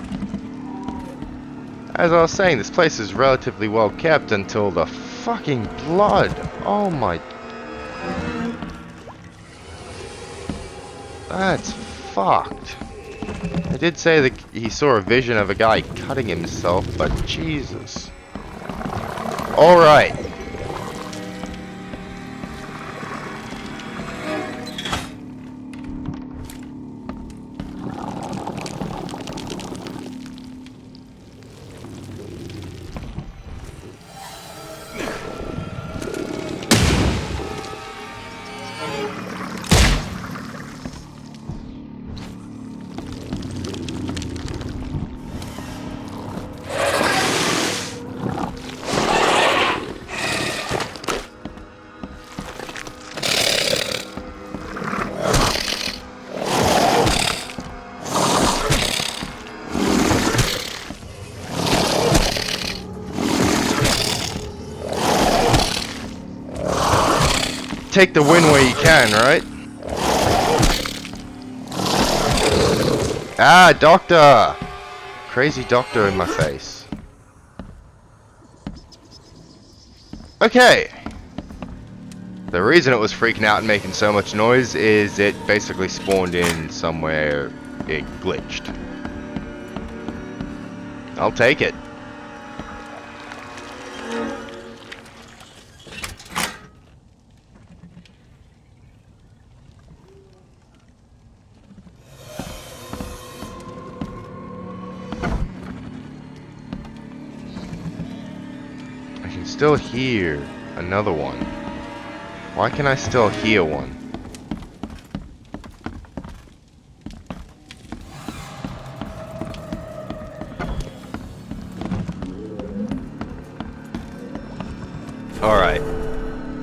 As I was saying, this place is relatively well kept until the fucking blood. Oh my. That's fucked. I did say that he saw a vision of a guy cutting himself, but Jesus. Alright. Take the win where you can, right? Ah, doctor! Crazy doctor in my face. Okay. The reason it was freaking out and making so much noise is it basically spawned in somewhere it glitched. I'll take it. Still hear another one. Why can I still hear one? Alright.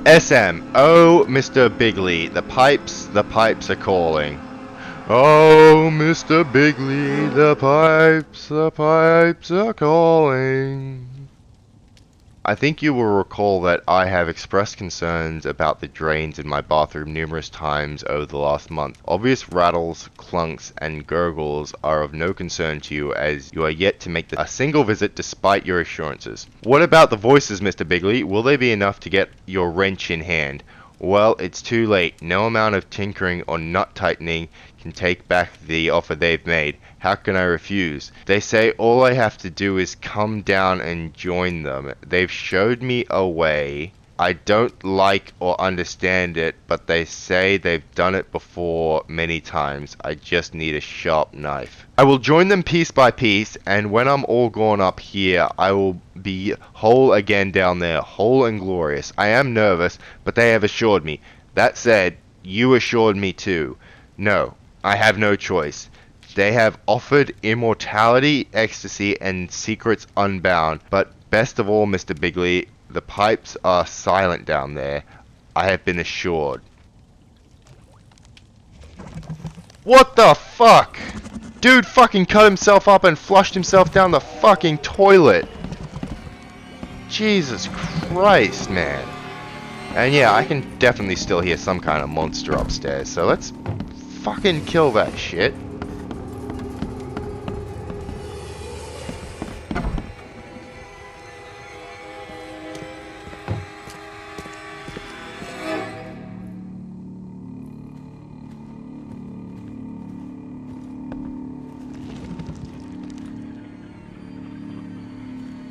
SM. Oh, Mr. Bigley. The pipes are calling. Oh, Mr. Bigley, the pipes are calling. I think you will recall that I have expressed concerns about the drains in my bathroom numerous times over the last month. Obvious rattles, clunks, and gurgles are of no concern to you as you are yet to make a single visit despite your assurances. What about the voices, Mr. Bigley? Will they be enough to get your wrench in hand? Well, it's too late. No amount of tinkering or nut tightening can take back the offer they've made. How can I refuse? They say all I have to do is come down and join them. They've showed me a way. I don't like or understand it, but they say they've done it before many times. I just need a sharp knife. I will join them piece by piece, and when I'm all gone up here, I will be whole again down there, whole and glorious. I am nervous, but they have assured me. That said, you assured me too. No, I have no choice. They have offered immortality, ecstasy, and secrets unbound. But best of all, Mr. Bigley, the pipes are silent down there. I have been assured. What the fuck? Dude fucking cut himself up and flushed himself down the fucking toilet. Jesus Christ, man. And yeah, I can definitely still hear some kind of monster upstairs. So let's fucking kill that shit.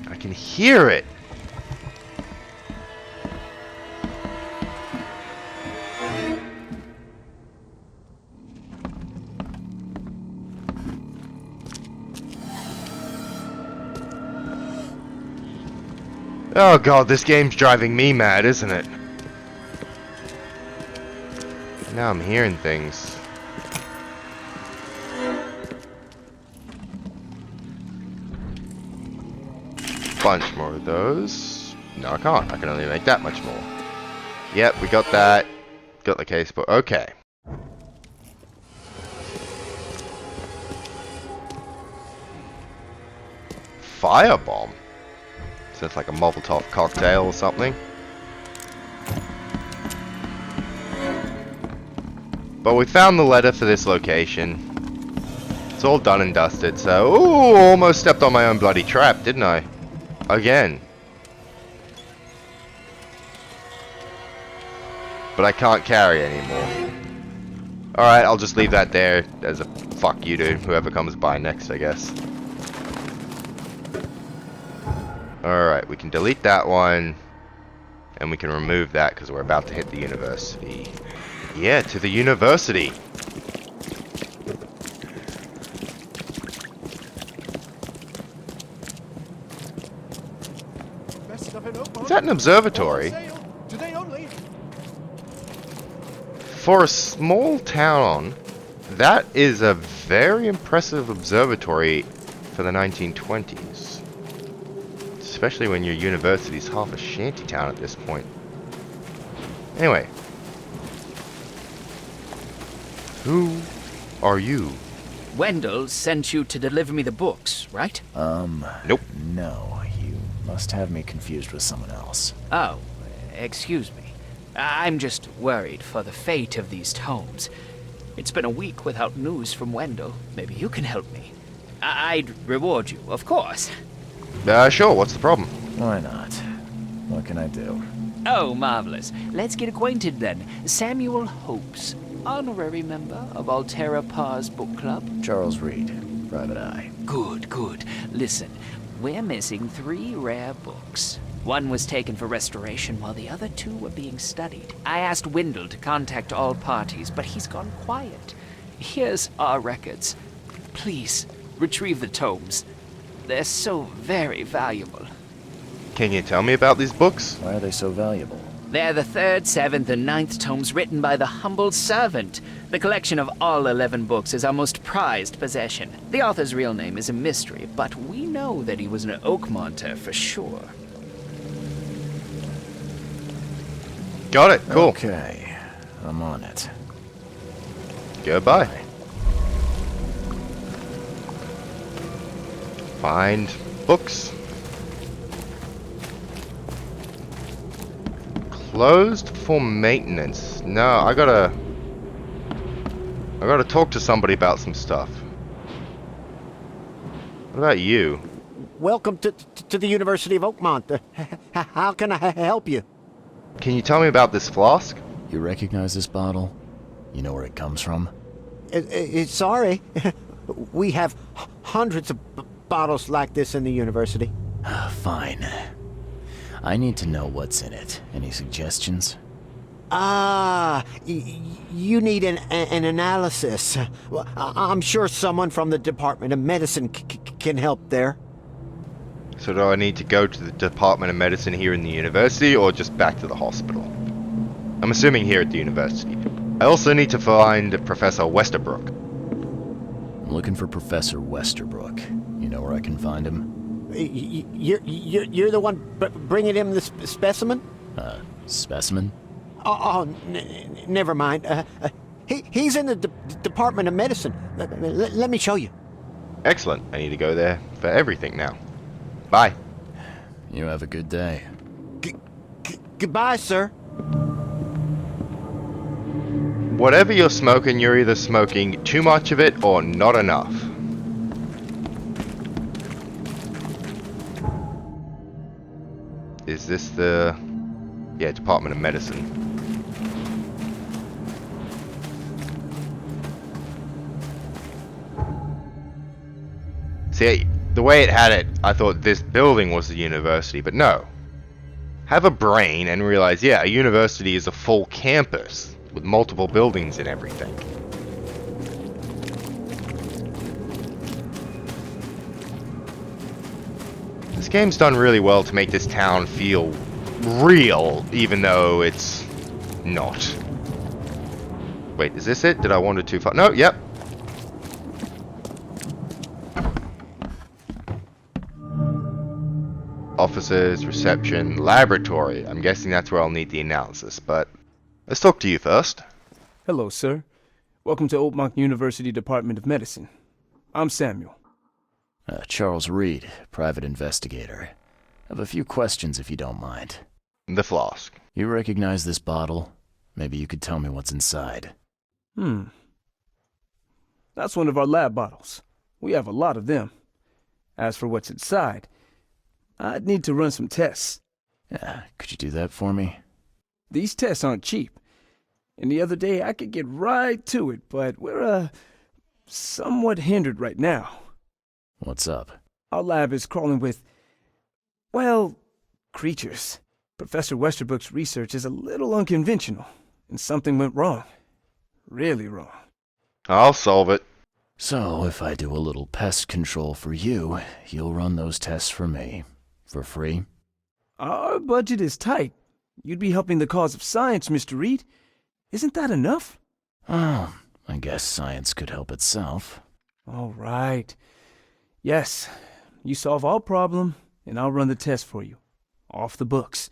I can hear it. Oh god, this game's driving me mad, isn't it? Now I'm hearing things. Bunch more of those. No, I can't. I can only make that much more. Yep, we got that. Got the case, but okay. Firebomb? Sounds like a Molotov cocktail or something. But we found the letter for this location. It's all done and dusted, so... Ooh, almost stepped on my own bloody trap, didn't I? Again. But I can't carry anymore. Alright, I'll just leave that there as a fuck you to whoever comes by next, I guess. Alright, we can delete that one. And we can remove that because we're about to hit the university. Yeah, to the university. Is that an observatory? For a small town, that is a very impressive observatory for the 1920s. Especially when your university's half a shanty town at this point. Anyway. Who are you? Wendell sent you to deliver me the books, right? Nope. No, you must have me confused with someone else. Oh, excuse me. I'm just worried for the fate of these tomes. It's been a week without news from Wendell. Maybe you can help me. I'd reward you, of course. Sure, what's the problem? Why not? What can I do? Oh, marvelous. Let's get acquainted then. Samuel Hopes, honorary member of Altera Par's book club. Charles Reed, Private Eye. Good, good. Listen, we're missing 3 rare books. One was taken for restoration while the other 2 were being studied. I asked Wendell to contact all parties, but he's gone quiet. Here's our records. Please, retrieve the tomes. They're so very valuable. Can you tell me about these books? Why are they so valuable? They're the 3rd, 7th, and 9th tomes written by the humble servant. The collection of all 11 books is our most prized possession. The author's real name is a mystery, but we know that he was an Oakmonter for sure. Got it, cool. Okay, I'm on it. Goodbye. Find books. Closed for maintenance. No, I gotta talk to somebody about some stuff. What about you? Welcome to the University of Oakmont. How can I help you? Can you tell me about this flask? You recognize this bottle? You know where it comes from? Sorry. We have hundreds of bottles like this in the university. Fine. I need to know what's in it. Any suggestions? You need an analysis. Well, I'm sure someone from the Department of Medicine can help there. So do I need to go to the Department of Medicine here in the university or just back to the hospital? I'm assuming here at the university. I also need to find Professor Westerbrook. I'm looking for Professor Westerbrook. You know where I can find him? You're the one bringing him the specimen? Specimen? Never mind. He's in the Department of Medicine. Let me show you. Excellent. I need to go there for everything now. Bye. You have a good day. Goodbye, sir. Whatever you're smoking, you're either smoking too much of it or not enough. Is this the... yeah, Department of Medicine. See, the way it had it, I thought this building was the university, but no. Have a brain and realize, yeah, a university is a full campus with multiple buildings and everything. This game's done really well to make this town feel real, even though it's not. Wait, is this it? Did I wander too far? No, yep. Offices, reception, laboratory. I'm guessing that's where I'll need the analysis, but let's talk to you first. Hello, sir. Welcome to Oakmont University Department of Medicine. I'm Samuel. Charles Reed, private investigator. I have a few questions if you don't mind. The flask. You recognize this bottle? Maybe you could tell me what's inside. That's one of our lab bottles. We have a lot of them. As for what's inside, I'd need to run some tests. Could you do that for me? These tests aren't cheap. And the other day I could get right to it, but we're, somewhat hindered right now. What's up? Our lab is crawling with, well, creatures. Professor Westerbrook's research is a little unconventional, and something went wrong. Really wrong. I'll solve it. So, if I do a little pest control for you, you'll run those tests for me. For free? Our budget is tight. You'd be helping the cause of science, Mr. Reed. Isn't that enough? Oh, I guess science could help itself. All right. Yes, you solve our problem, and I'll run the test for you. Off the books.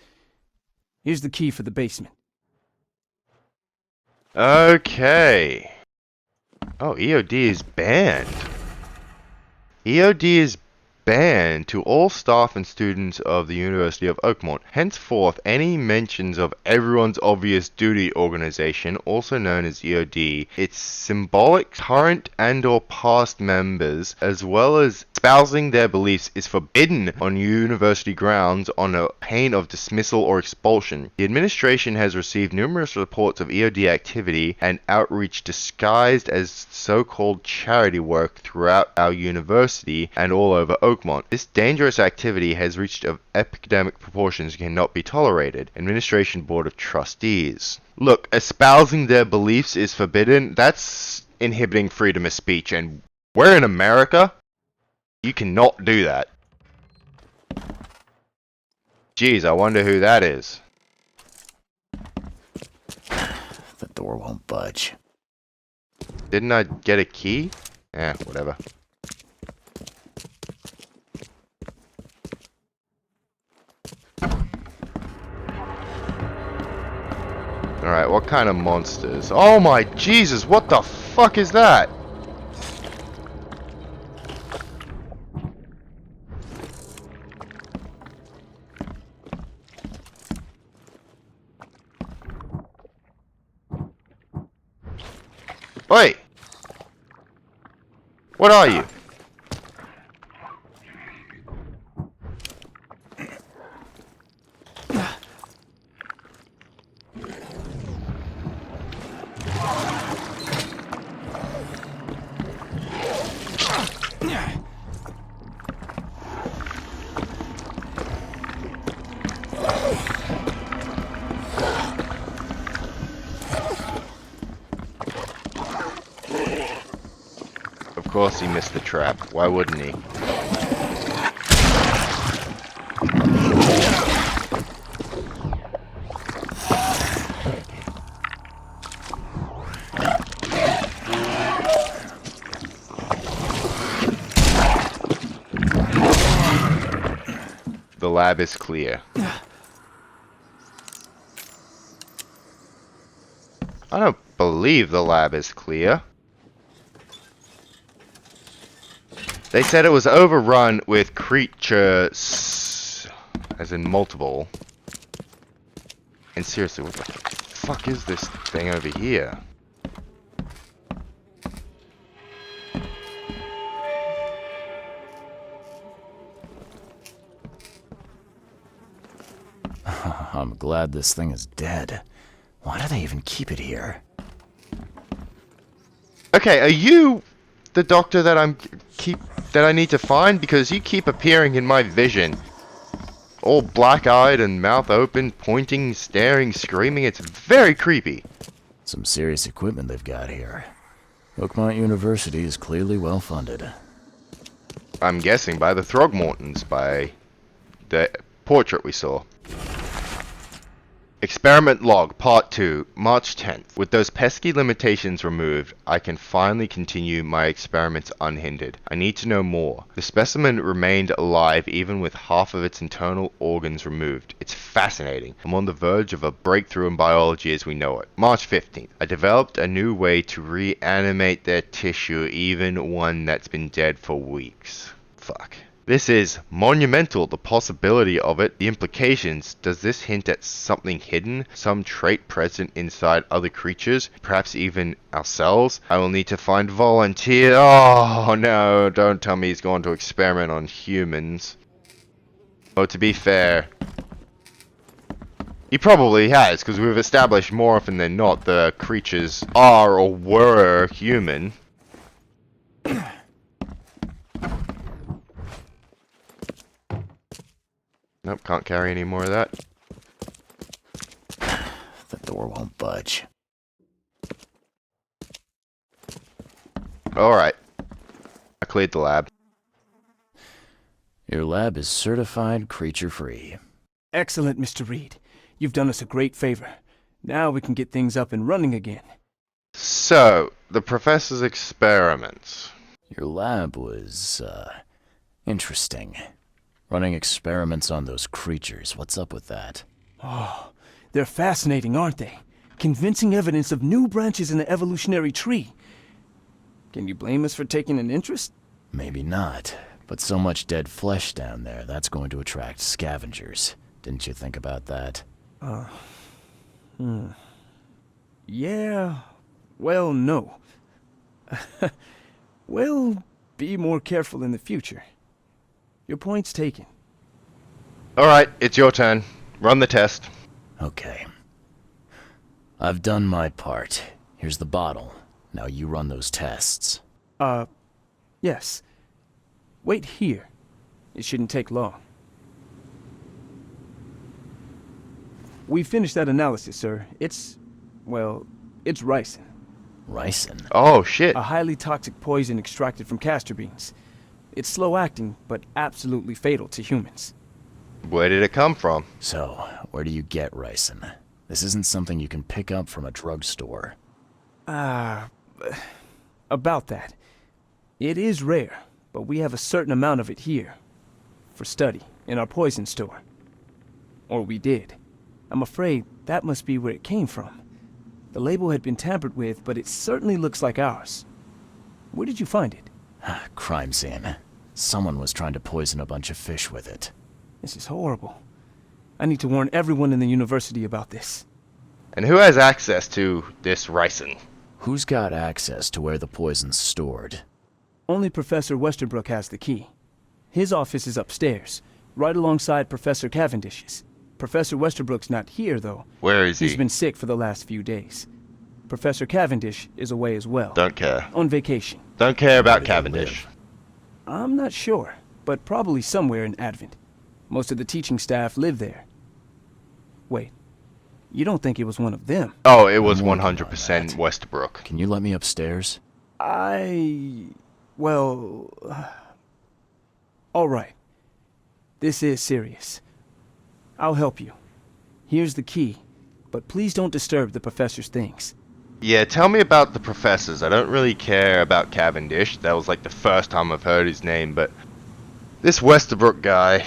Here's the key for the basement. Okay. Oh, EOD is banned. EOD is banned to all staff and students of the University of Oakmont. Henceforth, any mentions of Everyone's Obvious Duty Organization, also known as EOD, its symbolic current and or past members, as well as espousing their beliefs, is forbidden on university grounds on a pain of dismissal or expulsion. The administration has received numerous reports of EOD activity and outreach disguised as so-called charity work throughout our university and all over Oakmont. This dangerous activity has reached epidemic proportions and cannot be tolerated. Administration Board of Trustees. Look, espousing their beliefs is forbidden. That's inhibiting freedom of speech, and we're in America. You cannot do that. Jeez, I wonder who that is. The door won't budge. Didn't I get a key? Whatever. Alright, what kind of monsters? Oh my Jesus, what the fuck is that? Wait! What are you? Of course he missed the trap. Why wouldn't he? The lab is clear. I don't believe the lab is clear. They said it was overrun with creatures, as in multiple. And seriously, what the fuck is this thing over here? I'm glad this thing is dead. Why do they even keep it here? Okay, are you the doctor that I need to find? Because you keep appearing in my vision. All black-eyed and mouth open, pointing, staring, screaming. It's very creepy. Some serious equipment they've got here. Oakmont University is clearly well funded. I'm guessing by the Throgmortons, by the portrait we saw. Experiment log, part 2, March 10th. With those pesky limitations removed, I can finally continue my experiments unhindered. I need to know more. The specimen remained alive even with half of its internal organs removed. It's fascinating. I'm on the verge of a breakthrough in biology as we know it. March 15th. I developed a new way to reanimate their tissue, even one that's been dead for weeks. Fuck. This is monumental, the possibility of it, the implications. Does this hint at something hidden, some trait present inside other creatures, perhaps even ourselves? I will need to find volunteers. Oh no, don't tell me he's going to experiment on humans. Oh, to be fair, he probably has, because we've established more often than not the creatures are or were human. Nope, can't carry any more of that. The door won't budge. Alright. I cleared the lab. Your lab is certified creature-free. Excellent, Mr. Reed. You've done us a great favor. Now we can get things up and running again. So, the professor's experiments. Your lab was, interesting. Running experiments on those creatures. What's up with that? Oh, they're fascinating, aren't they? Convincing evidence of new branches in the evolutionary tree. Can you blame us for taking an interest? Maybe not. But so much dead flesh down there, that's going to attract scavengers. Didn't you think about that? Yeah. Well, no. We'll be more careful in the future. Your point's taken. Alright, it's your turn. Run the test. Okay. I've done my part. Here's the bottle. Now you run those tests. Yes. Wait here. It shouldn't take long. We finished that analysis, sir. It's ricin. Ricin? Oh, shit. A highly toxic poison extracted from castor beans. It's slow-acting, but absolutely fatal to humans. Where did it come from? So, where do you get ricin? This isn't something you can pick up from a drugstore. About that. It is rare, but we have a certain amount of it here. For study, in our poison store. Or we did. I'm afraid that must be where it came from. The label had been tampered with, but it certainly looks like ours. Where did you find it? Crime scene. Someone was trying to poison a bunch of fish with it. This is horrible. I need to warn everyone in the university about this. And who has access to this ricin? Who's got access to where the poison's stored? Only Professor Westerbrook has the key. His office is upstairs, right alongside Professor Cavendish's. Professor Westerbrook's not here, though. Where is he? He's been sick for the last few days. Professor Cavendish is away as well. Don't care. On vacation. Don't care about Where do they Cavendish. live? I'm not sure, but probably somewhere in Advent. Most of the teaching staff live there. Wait, you don't think it was one of them? Oh, it was I'm working on 100% that. Westbrook. Can you let me upstairs? Well... all right. This is serious. I'll help you. Here's the key, but please don't disturb the professor's things. Yeah, tell me about the professors. I don't really care about Cavendish. That was like the first time I've heard his name, but this Westerbrook guy...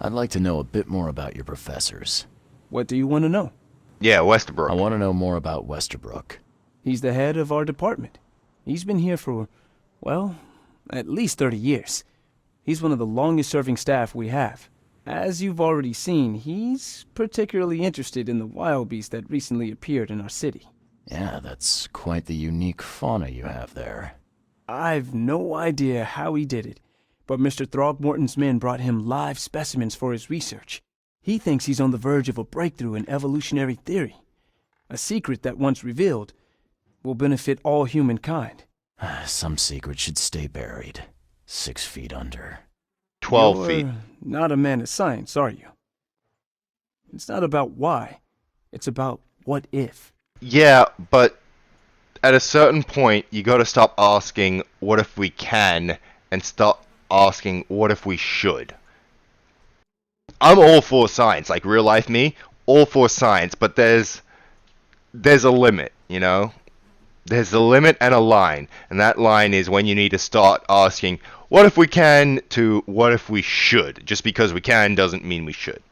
I'd like to know a bit more about your professors. What do you want to know? Yeah, Westerbrook. I want to know more about Westerbrook. He's the head of our department. He's been here for, well, at least 30 years. He's one of the longest-serving staff we have. As you've already seen, he's particularly interested in the wild beast that recently appeared in our city. Yeah, that's quite the unique fauna you have there. I've no idea how he did it, but Mr. Throgmorton's men brought him live specimens for his research. He thinks he's on the verge of a breakthrough in evolutionary theory. A secret that, once revealed, will benefit all humankind. Some secrets should stay buried. 6 feet under. 12 feet. You're not a man of science, are you? It's not about why. It's about what if. Yeah, but at a certain point, you gotta stop asking, what if we can, and start asking, what if we should? I'm all for science, like real life me, all for science, but there's a limit, you know? There's a limit and a line, and that line is when you need to start asking, what if we can, to what if we should. Just because we can doesn't mean we should.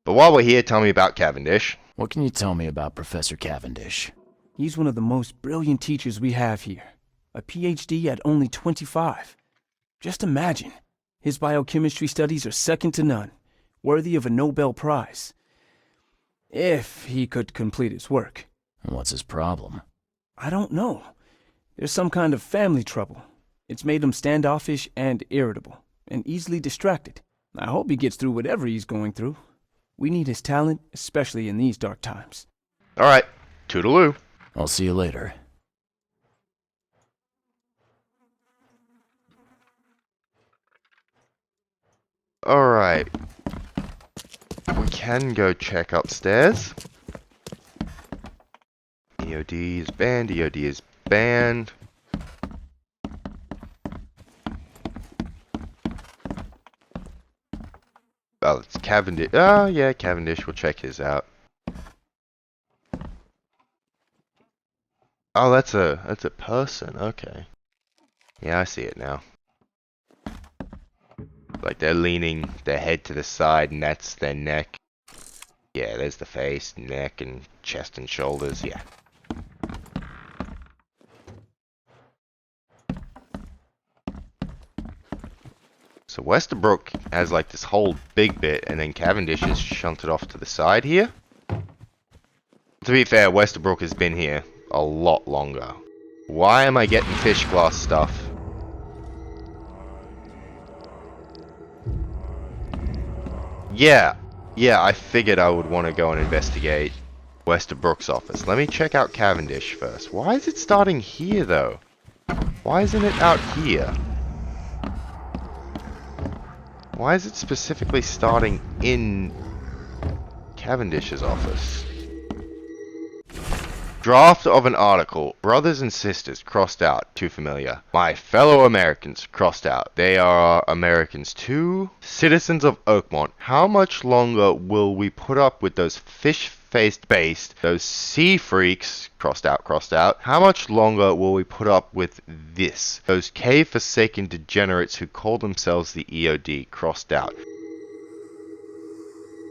But while we're here, tell me about Cavendish. What can you tell me about Professor Cavendish? He's one of the most brilliant teachers we have here. A PhD at only 25. Just imagine. His biochemistry studies are second to none, worthy of a Nobel Prize. If he could complete his work. What's his problem? I don't know. There's some kind of family trouble. It's made him standoffish and irritable, and easily distracted. I hope he gets through whatever he's going through. We need his talent, especially in these dark times. Alright, toodaloo. I'll see you later. Alright. We can go check upstairs. EOD is banned, EOD is banned. Oh, it's Cavendish. Oh, yeah, Cavendish. We'll check his out. Oh, that's a person. Okay. Yeah, I see it now. Like they're leaning their head to the side, and that's their neck. Yeah, there's the face, neck, and chest and shoulders. Yeah. So Westerbrook has like this whole big bit, and then Cavendish is shunted off to the side here. To be fair, Westerbrook has been here a lot longer. Why am I getting fish glass stuff? Yeah, I figured I would want to go and investigate Westerbrook's office. Let me check out Cavendish first. Why is it starting here, though? Why isn't it out here? Why is it specifically starting in Cavendish's office? Draft of an article. Brothers and sisters, crossed out. Too familiar. My fellow Americans, crossed out. They are Americans too. Citizens of Oakmont. How much longer will we put up with those fish-faced based, those sea freaks, crossed out, crossed out. How much longer will we put up with this? Those cave-forsaken degenerates who call themselves the EOD, crossed out.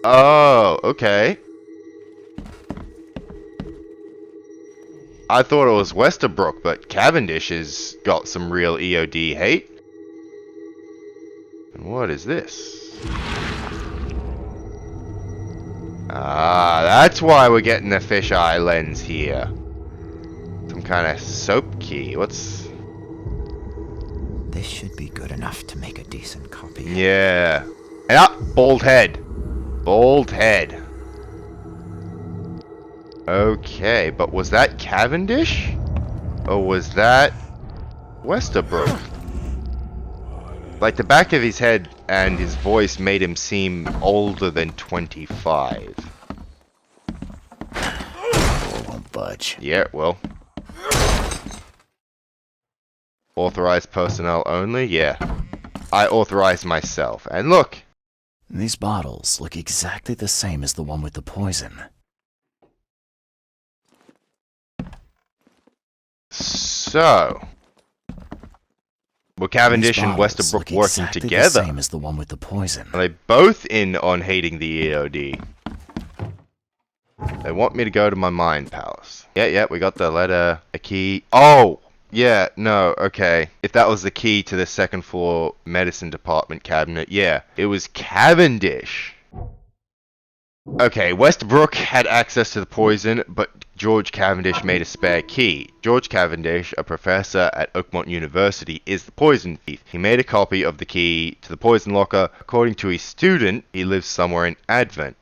Oh, okay. I thought it was Westerbrook, but Cavendish has got some real EOD hate. And what is this? Ah, that's why we're getting the fisheye lens here. Some kind of soap key. What's... This should be good enough to make a decent copy. Yeah. And up! Bald head. Bald head. Okay, but was that Cavendish? Or was that Westerbrook? Like, the back of his head and his voice made him seem older than 25. Oh, won't budge. Yeah, well. Authorized personnel only? Yeah. I authorize myself. And look! These bottles look exactly the same as the one with the poison. So, were Cavendish and Westerbrook working exactly together? The same as the one with the poison. Are they both in on hating the EOD? They want me to go to my mind palace. Yeah, we got the letter, a key. Oh, yeah, no, okay. If that was the key to the second floor medicine department cabinet, yeah, it was Cavendish. Okay, Westerbrook had access to the poison, but George Cavendish made a spare key. George Cavendish, a professor at Oakmont University, is the poison thief. He made a copy of the key to the poison locker. According to his student, he lives somewhere in Advent.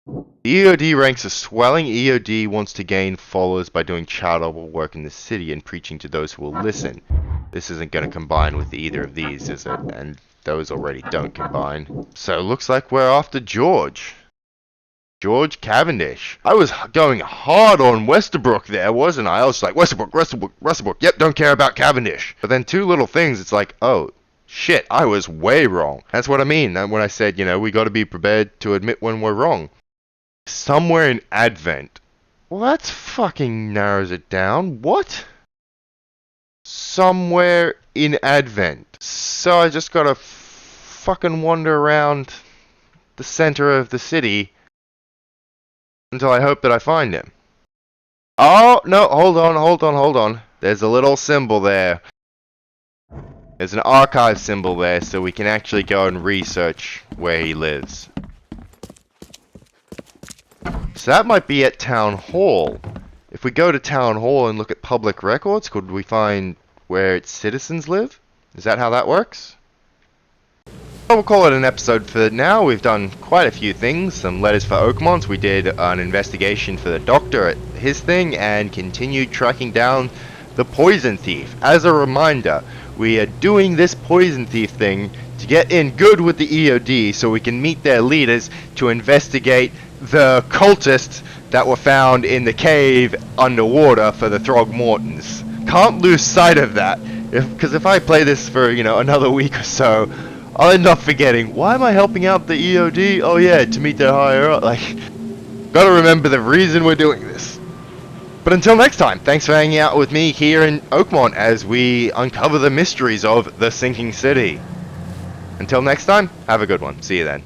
The EOD ranks a swelling. EOD wants to gain followers by doing charitable work in the city and preaching to those who will listen. This isn't going to combine with either of these, is it? And those already don't combine. So looks like we're after George. George Cavendish. I was going hard on Westerbrook there, wasn't I? I was like, Westerbrook, yep, don't care about Cavendish. But then two little things, it's like, oh, Shit, I was way wrong. That's what I mean when I said, we gotta be prepared to admit when we're wrong. Somewhere in Advent. Well, that fucking narrows it down. What? Somewhere in Advent. So I just gotta fucking wander around the center of the city until I hope that I find him. Oh, no, hold on. There's a little symbol there. There's an archive symbol there, so we can actually go and research where he lives. So that might be at Town Hall. If we go to Town Hall and look at public records, could we find where its citizens live? Is that how that works? Well, we'll call it an episode for now. We've done quite a few things. Some letters for Oakmont. We did an investigation for the doctor at his thing and continued tracking down the poison thief. As a reminder, we are doing this poison thief thing to get in good with the EOD so we can meet their leaders to investigate the cultists that were found in the cave underwater for the Throgmortons. Can't lose sight of that, because if I play this for, another week or so, I'll end up forgetting, why am I helping out the EOD? Oh yeah, to meet their higher up. Gotta remember the reason we're doing this. But until next time, thanks for hanging out with me here in Oakmont as we uncover the mysteries of the sinking city. Until next time, have a good one. See you then.